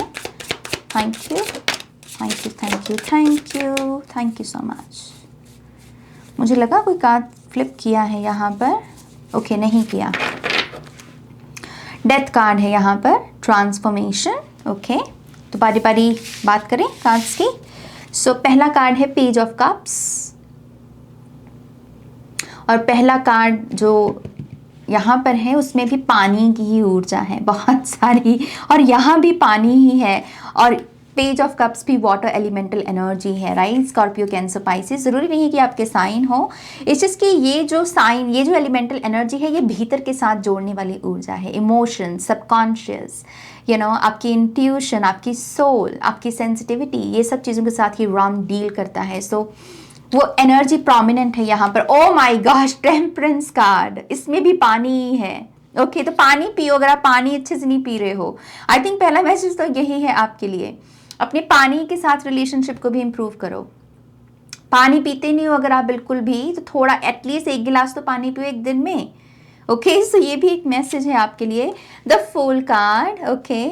Thank you, thank you, thank you, thank you, thank you so much. मुझे लगा कोई कार्ड फ्लिप किया है यहाँ पर, ओके, नहीं किया। डेथ कार्ड है यहाँ पर, ट्रांसफॉर्मेशन। ओके, तो बारी बारी बात करें कार्ड्स की। सो पहला कार्ड है पेज ऑफ कप्स, और पहला कार्ड जो यहाँ पर है उसमें भी पानी की ही ऊर्जा है बहुत सारी, और यहाँ भी पानी ही है, और पेज ऑफ कप्स भी वाटर एलिमेंटल एनर्जी है, राइट। स्कॉर्पियो, कैंसर, पाइसेस, ज़रूरी नहीं है कि आपके साइन हो, इस चीज़ की ये जो साइन, ये जो एलिमेंटल एनर्जी है, ये भीतर के साथ जोड़ने वाली ऊर्जा है। इमोशन, सबकॉन्शियस, आपकी इंट्यूशन, आपकी सोल, आपकी सेंसिटिविटी, ये सब चीज़ों के साथ ही राम डील करता है। सो वो एनर्जी प्रोमिनेंट है यहाँ पर। Oh my gosh, temperance card, इसमें भी पानी ही है। ओके, तो पानी पियो अगर आप पानी अच्छे से नहीं पी रहे हो। आई थिंक पहला मैसेज तो यही है आपके लिए, अपने पानी के साथ रिलेशनशिप को भी इम्प्रूव करो। पानी पीते नहीं हो अगर आप बिल्कुल भी, तो थोड़ा एटलीस्ट 1 गिलास तो पानी पियो एक दिन में। ओके, सो ये भी एक मैसेज है आपके लिए। द फूल कार्ड, ओके,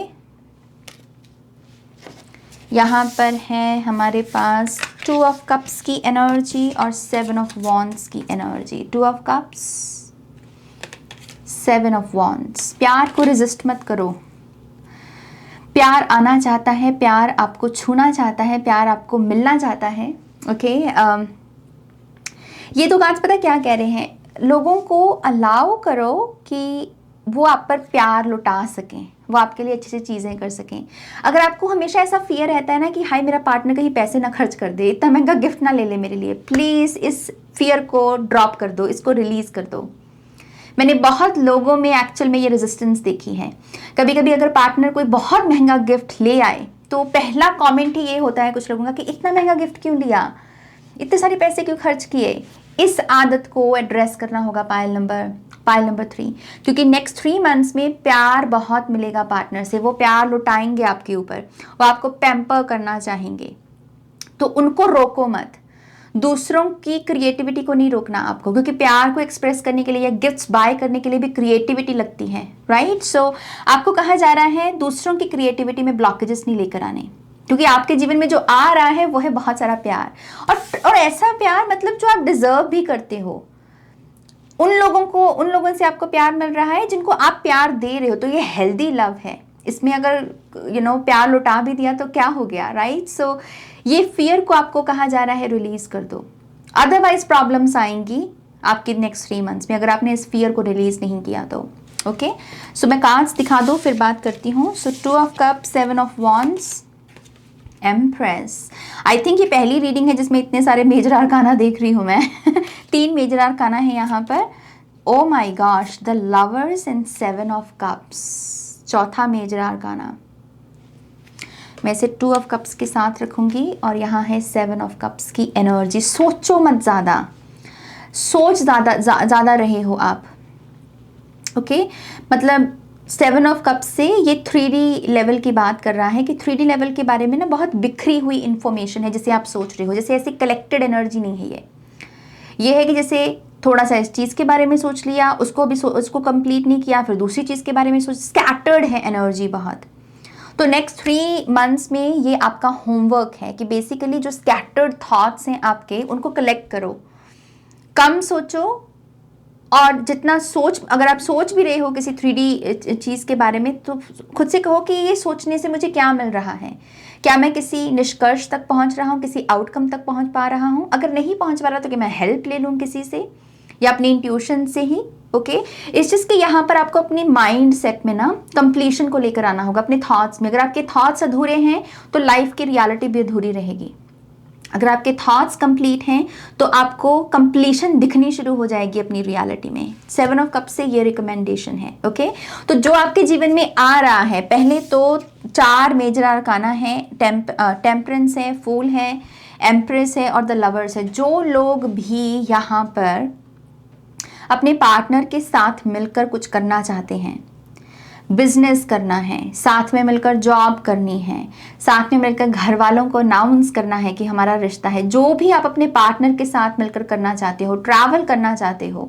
यहाँ पर है हमारे पास 2 ऑफ कप्स की एनर्जी और 7 ऑफ वॉन्ड्स की energy. 2 of cups, 7 of wands. प्यार को रेजिस्ट मत करो। प्यार आना चाहता है, प्यार आपको छूना चाहता है, प्यार आपको मिलना चाहता है। ओके, ये तो कार्ड्स पता क्या कह रहे हैं, लोगों को अलाउ करो कि वो आप पर प्यार लुटा सकें, वो आपके लिए अच्छी सी चीज़ें कर सकें। अगर आपको हमेशा ऐसा फियर रहता है ना कि हाय मेरा पार्टनर कहीं पैसे ना खर्च कर दे, इतना महंगा गिफ्ट ना ले ले मेरे लिए, प्लीज़ इस फियर को ड्रॉप कर दो, इसको रिलीज़ कर दो। मैंने बहुत लोगों में एक्चुअल में ये रेजिस्टेंस देखी है। कभी कभी अगर पार्टनर कोई बहुत महंगा गिफ्ट ले आए तो पहला कमेंट ही ये होता है कुछ लोगों का कि इतना महंगा गिफ्ट क्यों लिया, इतने सारे पैसे क्यों खर्च किए। इस आदत को एड्रेस करना होगा पायल नंबर 3, क्योंकि नेक्स्ट 3 मंथ्स में प्यार बहुत मिलेगा पार्टनर से। वो प्यार लुटाएंगे आपके ऊपर, वो आपको पैम्पर करना चाहेंगे, तो उनको रोको मत। दूसरों की क्रिएटिविटी को नहीं रोकना आपको, क्योंकि प्यार को एक्सप्रेस करने के लिए या गिफ्ट्स बाय करने के लिए भी क्रिएटिविटी लगती है, राइट। सो आपको कहा जा रहा है दूसरों की क्रिएटिविटी में ब्लॉकेजेस नहीं लेकर आने, क्योंकि आपके जीवन में जो आ रहा है वो है बहुत सारा प्यार, और ऐसा प्यार मतलब जो आप डिजर्व भी करते हो। उन लोगों से आपको प्यार मिल रहा है जिनको आप प्यार दे रहे हो, तो ये हेल्दी लव है। इसमें अगर प्यार लुटा भी दिया तो क्या हो गया, राइट। सो ये फियर को आपको कहा जा रहा है रिलीज कर दो, अदरवाइज प्रॉब्लम्स आएंगी आपके नेक्स्ट 3 मंथ्स में अगर आपने इस फियर को रिलीज नहीं किया तो। ओके, सो मैं कार्ड्स दिखा दूँ फिर बात करती हूँ। सो 2 of cup, 7 of wands, empress. I think ये पहली रीडिंग है जिसमें इतने सारे मेजर आर्काना देख रही हूँ मैं 3 मेजर आर्काना है यहाँ पर। Oh my gosh, the lovers and 7 of cups, चौथा मेजर आर्काना। मैं इसे 2 ऑफ कप्स के साथ रखूँगी और यहाँ है 7 ऑफ कप्स की एनर्जी। सोचो मत ज़्यादा, सोच ज़्यादा रहे हो आप। ओके, मतलब 7 ऑफ कप्स से ये 3D लेवल की बात कर रहा है कि 3D लेवल के बारे में ना बहुत बिखरी हुई इंफॉर्मेशन है जिसे आप सोच रहे हो, जैसे ऐसी कलेक्टेड एनर्जी नहीं है ये है कि जैसे थोड़ा सा इस चीज़ के बारे में सोच लिया, उसको कंप्लीट नहीं किया, फिर दूसरी चीज़ के बारे में सोच, स्कैटर्ड है एनर्जी बहुत। तो नेक्स्ट 3 मंथ्स में ये आपका होमवर्क है कि बेसिकली जो स्कैटर्ड थॉट्स हैं आपके, उनको कलेक्ट करो, कम सोचो, और जितना अगर आप सोच भी रहे हो किसी 3D चीज़ के बारे में, तो खुद से कहो कि ये सोचने से मुझे क्या मिल रहा है, क्या मैं किसी निष्कर्ष तक पहुंच रहा हूं, किसी आउटकम तक पहुंच पा रहा हूं। अगर नहीं पहुंच पा रहा तो कि मैं हेल्प ले लूं किसी से या अपनी इंट्यूशन से ही। ओके, इस चीज़ के यहाँ पर आपको अपनी माइंड सेट में ना कंप्लीशन को लेकर आना होगा अपने थॉट्स में। अगर आपके थॉट्स अधूरे हैं तो लाइफ की रियलिटी भी अधूरी रहेगी। अगर आपके थॉट्स कंप्लीट हैं तो आपको कंप्लीशन दिखनी शुरू हो जाएगी अपनी रियलिटी में। 7 ऑफ कप से ये रिकमेंडेशन है। ओके, तो जो आपके जीवन में आ रहा है, पहले तो 4 मेजर आर्काना है, टेम्परेंस है, फूल है, एम्प्रेस है और द लवर्स है। जो लोग भी यहाँ पर अपने पार्टनर के साथ मिलकर कुछ करना चाहते हैं, बिजनेस करना है, साथ में मिलकर जॉब करनी है, साथ में मिलकर घर वालों को अनाउंस करना है कि हमारा रिश्ता है, जो भी आप अपने पार्टनर के साथ मिलकर करना चाहते हो, ट्रैवल करना चाहते हो,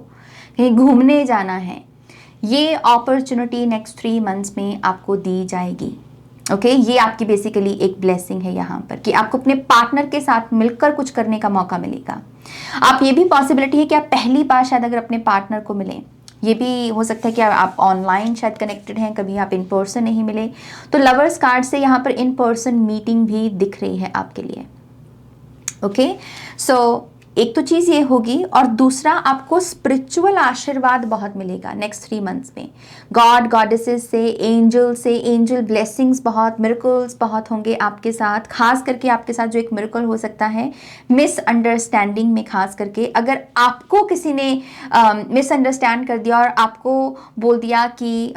कहीं घूमने जाना है, ये अपॉर्चुनिटी नेक्स्ट 3 मंथ्स में आपको दी जाएगी। ओके, ये आपकी बेसिकली एक ब्लेसिंग है यहाँ पर कि आपको अपने पार्टनर के साथ मिलकर कुछ करने का मौका मिलेगा। आप ये भी पॉसिबिलिटी है कि आप पहली बार शायद अगर अपने पार्टनर को मिलें, ये भी हो सकता है कि आप ऑनलाइन शायद कनेक्टेड हैं, कभी आप इन पर्सन नहीं मिले, तो लवर्स कार्ड से यहाँ पर इन पर्सन मीटिंग भी दिख रही है आपके लिए। ओके, सो एक तो चीज़ ये होगी, और दूसरा आपको स्पिरिचुअल आशीर्वाद बहुत मिलेगा नेक्स्ट 3 मंथ्स में। गॉड गॉडेसेस से, एंजल ब्लेसिंग्स बहुत, मिरेकल्स बहुत होंगे आपके साथ। खास करके आपके साथ जो एक मिरेकल हो सकता है मिसअंडरस्टैंडिंग में, खास करके अगर आपको किसी ने मिसअंडरस्टैंड कर दिया और आपको बोल दिया कि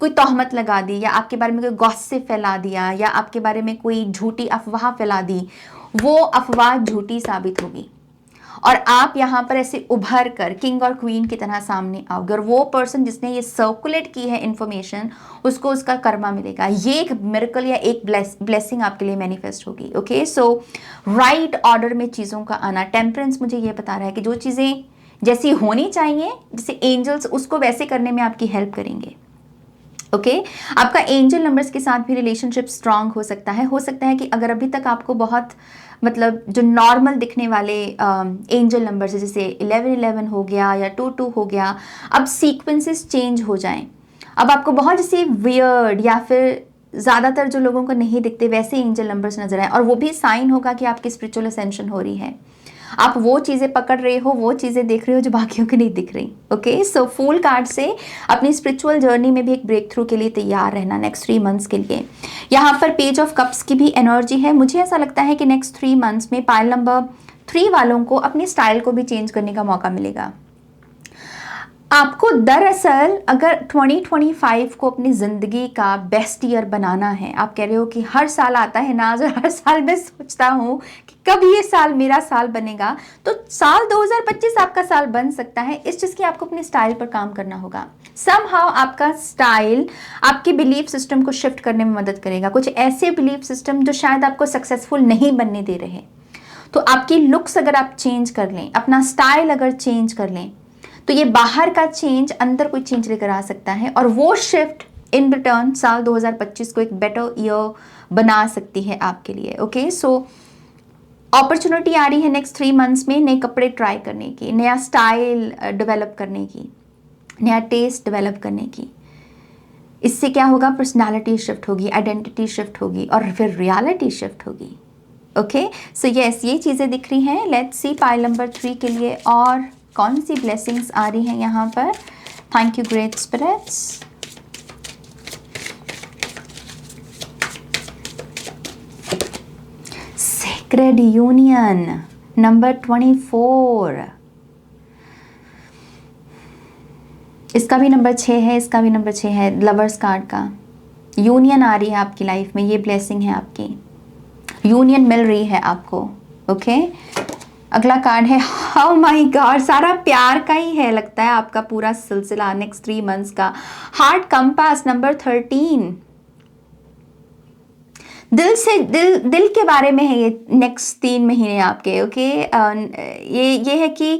कोई तोहमत लगा दी, या आपके बारे में कोई गॉसिप फैला दिया, या आपके बारे में कोई झूठी अफवाह फैला दी, वो अफवाह झूठी साबित होगी और आप यहाँ पर ऐसे उभर कर किंग और क्वीन की तरह सामने आओगे, और वो पर्सन जिसने ये सर्कुलेट की है इंफॉर्मेशन, उसको उसका कर्मा मिलेगा। ये एक मिरेकल या एक ब्लेसिंग आपके लिए मैनिफेस्ट होगी। ओके, सो राइट ऑर्डर में चीज़ों का आना। टेम्परेंस मुझे ये बता रहा है कि जो चीज़ें जैसी होनी चाहिए, जैसे एंजल्स उसको वैसे करने में आपकी हेल्प करेंगे। ओके आपका एंजल नंबर्स के साथ भी रिलेशनशिप स्ट्रांग हो सकता है। कि अगर अभी तक आपको बहुत मतलब जो नॉर्मल दिखने वाले एंजल नंबर्स है, जैसे 1111 हो गया या 22 हो गया, अब सीक्वेंसेस चेंज हो जाएं। अब आपको बहुत जैसे वियर्ड या फिर ज़्यादातर जो लोगों को नहीं दिखते वैसे एंजल नंबर्स नजर आए, और वो भी साइन होगा कि आपकी स्पिरिचुअल असेंशन हो रही है। आप वो चीज़ें पकड़ रहे हो, वो चीज़ें देख रहे हो जो बाकियों को नहीं दिख रही। ओके सो फूल कार्ड से अपनी स्पिरिचुअल जर्नी में भी एक ब्रेक थ्रू के लिए तैयार रहना नेक्स्ट 3 मंथ्स के लिए। यहाँ पर पेज ऑफ कप्स की भी एनर्जी है। मुझे ऐसा लगता है कि नेक्स्ट 3 मंथ्स में पाइल नंबर 3 वालों को अपनी स्टाइल को भी चेंज करने का मौका मिलेगा। आपको दरअसल अगर 2025 को अपनी ज़िंदगी का बेस्ट ईयर बनाना है, आप कह रहे हो कि हर साल आता है नाज और हर साल मैं सोचता हूँ कि कब ये साल मेरा साल बनेगा, तो साल 2025 आपका साल बन सकता है। इस चीज़ की आपको अपने स्टाइल पर काम करना होगा। समहाउ आपका स्टाइल आपके बिलीफ सिस्टम को शिफ्ट करने में मदद करेगा। कुछ ऐसे बिलीफ सिस्टम जो शायद आपको सक्सेसफुल नहीं बनने दे रहे, तो आपकी लुक्स अगर आप चेंज कर लें, अपना स्टाइल अगर चेंज कर लें, तो ये बाहर का चेंज अंदर कोई चेंज लेकर आ सकता है, और वो शिफ्ट इन रिटर्न साल 2025 को एक बेटर ईयर बना सकती है आपके लिए। ओके सो अपॉर्चुनिटी आ रही है नेक्स्ट 3 मंथ्स में नए कपड़े ट्राई करने की, नया स्टाइल डेवलप करने की, नया टेस्ट डेवलप करने की। इससे क्या होगा, पर्सनालिटी शिफ्ट होगी, आइडेंटिटी शिफ्ट होगी, और फिर रियलिटी शिफ्ट होगी। ओके सो यस, ये चीज़ें दिख रही हैं। लेट्स सी पाइल नंबर 3 के लिए और कौन सी ब्लेसिंग्स आ रही हैं यहाँ पर। Thank you great spirits. Sacred union number 24, इसका भी नंबर 6 है, इसका भी नंबर 6 है। लवर्स कार्ड का यूनियन आ रही है आपकी लाइफ में, ये ब्लेसिंग है आपकी, यूनियन मिल रही है आपको। ओके अगला कार्ड है, हाउ माय गॉड, सारा प्यार का ही है लगता है आपका पूरा सिलसिला नेक्स्ट 3 मंथ्स का। हार्ट कंपास नंबर 13, दिल के बारे में है ये नेक्स्ट 3 महीने आपके। ओके ये है कि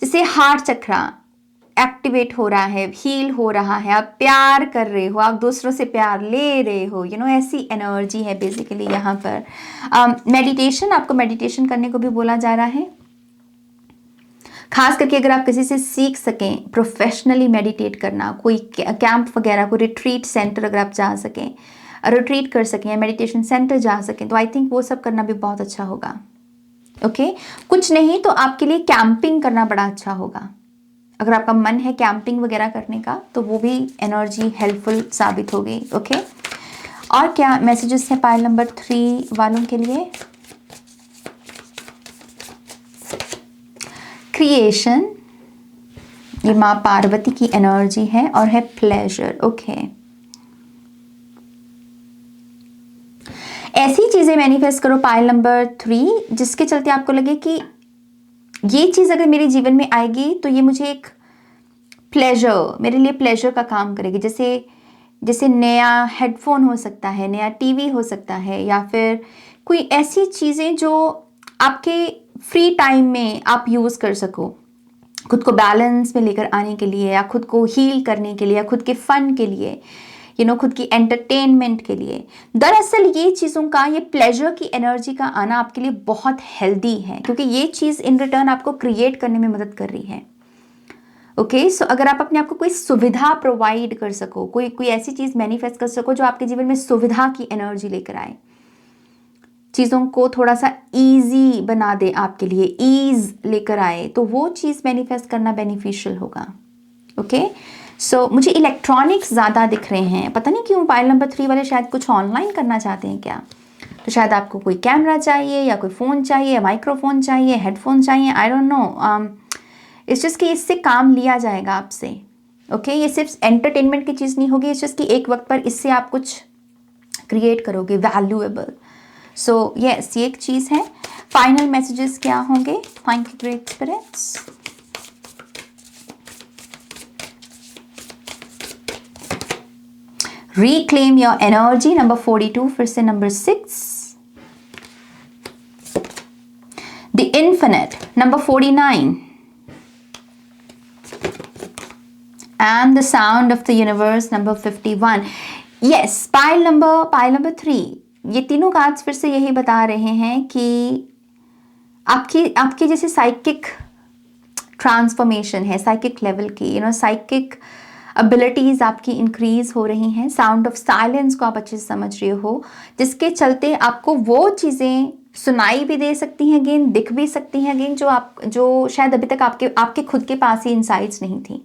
जैसे हार्ट चक्रा एक्टिवेट हो रहा है, हील हो रहा है, आप प्यार कर रहे हो, आप दूसरों से प्यार ले रहे हो, ऐसी एनर्जी है बेसिकली यहाँ पर। मेडिटेशन, आपको मेडिटेशन करने को भी बोला जा रहा है, खास करके अगर आप किसी से सीख सकें प्रोफेशनली मेडिटेट करना, कोई कैंप वगैरह, कोई रिट्रीट सेंटर अगर आप जा सकें, रिट्रीट कर सकें या मेडिटेशन सेंटर जा सकें, तो आई थिंक वो सब करना भी बहुत अच्छा होगा। ओके कुछ नहीं तो आपके लिए कैंपिंग करना बड़ा अच्छा होगा। अगर आपका मन है कैंपिंग वगैरह करने का, तो वो भी एनर्जी हेल्पफुल साबित होगी। ओके और क्या मैसेजेस है पाइल नंबर 3 वालों के लिए। क्रिएशन, ये माँ पार्वती की एनर्जी है, और है प्लेजर। ओके ऐसी चीजें मैनिफेस्ट करो पाइल नंबर 3 जिसके चलते आपको लगे कि ये चीज अगर मेरे जीवन में आएगी तो ये मुझे एक प्लेजर, मेरे लिए प्लेजर का काम करेगी। जैसे नया हेडफोन हो सकता है, नया टीवी हो सकता है, या फिर कोई ऐसी चीज़ें जो आपके फ्री टाइम में आप यूज़ कर सको, खुद को बैलेंस में लेकर आने के लिए, या खुद को हील करने के लिए, या खुद के फन के लिए, खुद की एंटरटेनमेंट के लिए। दरअसल ये चीज़ों का, ये प्लेजर की एनर्जी का आना आपके लिए बहुत हेल्दी है, क्योंकि ये चीज़ इन रिटर्न आपको क्रिएट करने में मदद कर रही है। ओके सो अगर आप अपने आप को कोई सुविधा प्रोवाइड कर सको, कोई ऐसी चीज़ मैनिफेस्ट कर सको जो आपके जीवन में सुविधा की एनर्जी लेकर आए, चीज़ों को थोड़ा सा इजी बना दे, आपके लिए ईज लेकर आए, तो वो चीज़ मैनिफेस्ट करना बेनिफिशियल होगा। ओके सो मुझे इलेक्ट्रॉनिक्स ज़्यादा दिख रहे हैं, पता नहीं क्यों। पाइल नंबर 3 वाले शायद कुछ ऑनलाइन करना चाहते हैं क्या, तो शायद आपको कोई कैमरा चाहिए, या कोई फ़ोन चाहिए, माइक्रोफोन चाहिए, हेडफोन चाहिए, आई डोंट नो। इस चीज़ की इससे काम लिया जाएगा आपसे। ओके ये सिर्फ एंटरटेनमेंट की चीज़ नहीं होगी, इस चीज़ की एक वक्त पर इससे आप कुछ क्रिएट करोगे वैल्यूएबल। सो यस ये एक चीज़ है। फाइनल मैसेजेस क्या होंगे। Thank you great spirits. reclaim your energy number 42, फिर से number 6। the infinite number 49। and the sound of the universe number 51. yes, pile number 3, ये तीनों कार्ड्स फिर से यही बता रहे हैं कि आपकी जैसे साइकिक ट्रांसफॉर्मेशन है, साइकिक लेवल की, साइकिक एबिलिटीज़ आपकी इंक्रीज हो रही हैं। साउंड ऑफ साइलेंस को आप अच्छे से समझ रहे हो, जिसके चलते आपको वो चीज़ें सुनाई भी दे सकती हैं अगेन, दिख भी सकती हैं अगेन, जो शायद अभी तक आपके खुद के पास ही इनसाइट्स नहीं थी।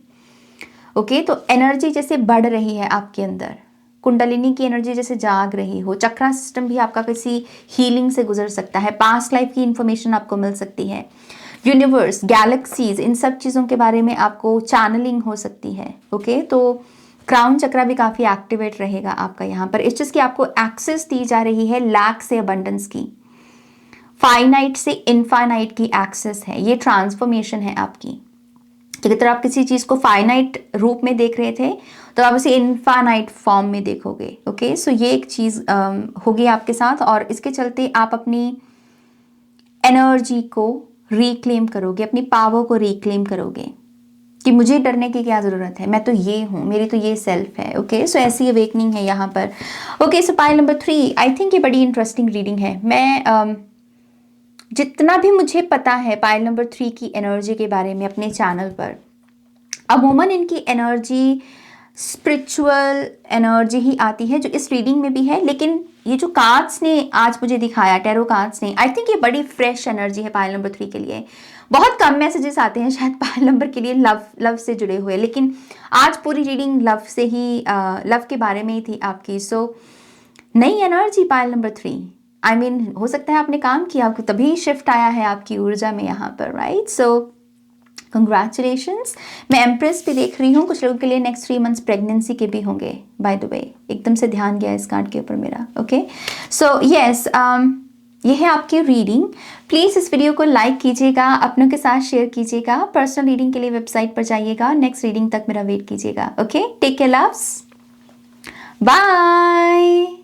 ओके, तो एनर्जी जैसे बढ़ रही है आपके अंदर, कुंडलिनी की एनर्जी जैसे जाग रही हो। चक्रा सिस्टम भी आपका किसी हीलिंग से गुजर सकता है, पास्ट लाइफ की इंफॉर्मेशन आपको मिल सकती है। यूनिवर्स, गैलेक्सीज, इन सब चीज़ों के बारे में आपको चैनलिंग हो सकती है। ओके, तो क्राउन चक्रा भी काफ़ी एक्टिवेट रहेगा आपका यहाँ पर। इस चीज़ की आपको एक्सेस दी जा रही है, लैक से अबंडेंस की, फाइनाइट से इनफाइनाइट की एक्सेस है। ये ट्रांसफॉर्मेशन है आपकी। अगर आप किसी चीज़ को फाइनाइट रूप में देख रहे थे तो आप उसे इनफाइनाइट फॉर्म में देखोगे। ओके, सो ये एक चीज़ होगी आपके साथ, और इसके चलते आप अपनी एनर्जी को रिक्लेम करोगे, अपनी पावर को रिक्लेम करोगे कि मुझे डरने की क्या ज़रूरत है, मैं तो ये हूँ, मेरी तो ये सेल्फ है। ओके, सो ऐसी अवेकनिंग है यहाँ पर। ओके, सो पाइल नंबर 3, आई थिंक ये बड़ी इंटरेस्टिंग रीडिंग है। मैं जितना भी मुझे पता है पाइल नंबर 3 की एनर्जी के बारे में अपने चैनल पर, अमूमन इनकी एनर्जी स्पिरिचुअल एनर्जी ही आती है, जो इस रीडिंग में भी है। लेकिन ये जो कार्ड्स ने आज मुझे दिखाया, टैरो कार्ड्स ने, आई थिंक ये बड़ी फ्रेश एनर्जी है पाइल नंबर 3 के लिए। बहुत कम मैसेजेस आते हैं शायद पाइल नंबर के लिए लव से जुड़े हुए, लेकिन आज पूरी रीडिंग लव से ही, लव के बारे में ही थी आपकी। सो नई energy pile number 3, I mean हो सकता है आपने काम किया, आपको तभी शिफ्ट आया है आपकी ऊर्जा में यहाँ पर, राइट। सो कंग्रेचुलेशंस। मैं एम्प्रेस भी देख रही हूँ, कुछ लोगों के लिए नेक्स्ट 3 मंथ्स प्रेगनेंसी के भी होंगे, बाय द वे। एकदम से ध्यान गया इस कार्ड के ऊपर मेरा। ओके, सो यस, ये है आपकी रीडिंग। प्लीज़ इस वीडियो को लाइक कीजिएगा, अपनों के साथ शेयर कीजिएगा। पर्सनल रीडिंग के लिए वेबसाइट पर जाइएगा, नेक्स्ट रीडिंग तक मेरा वेट कीजिएगा। Okay, take care, loves, bye.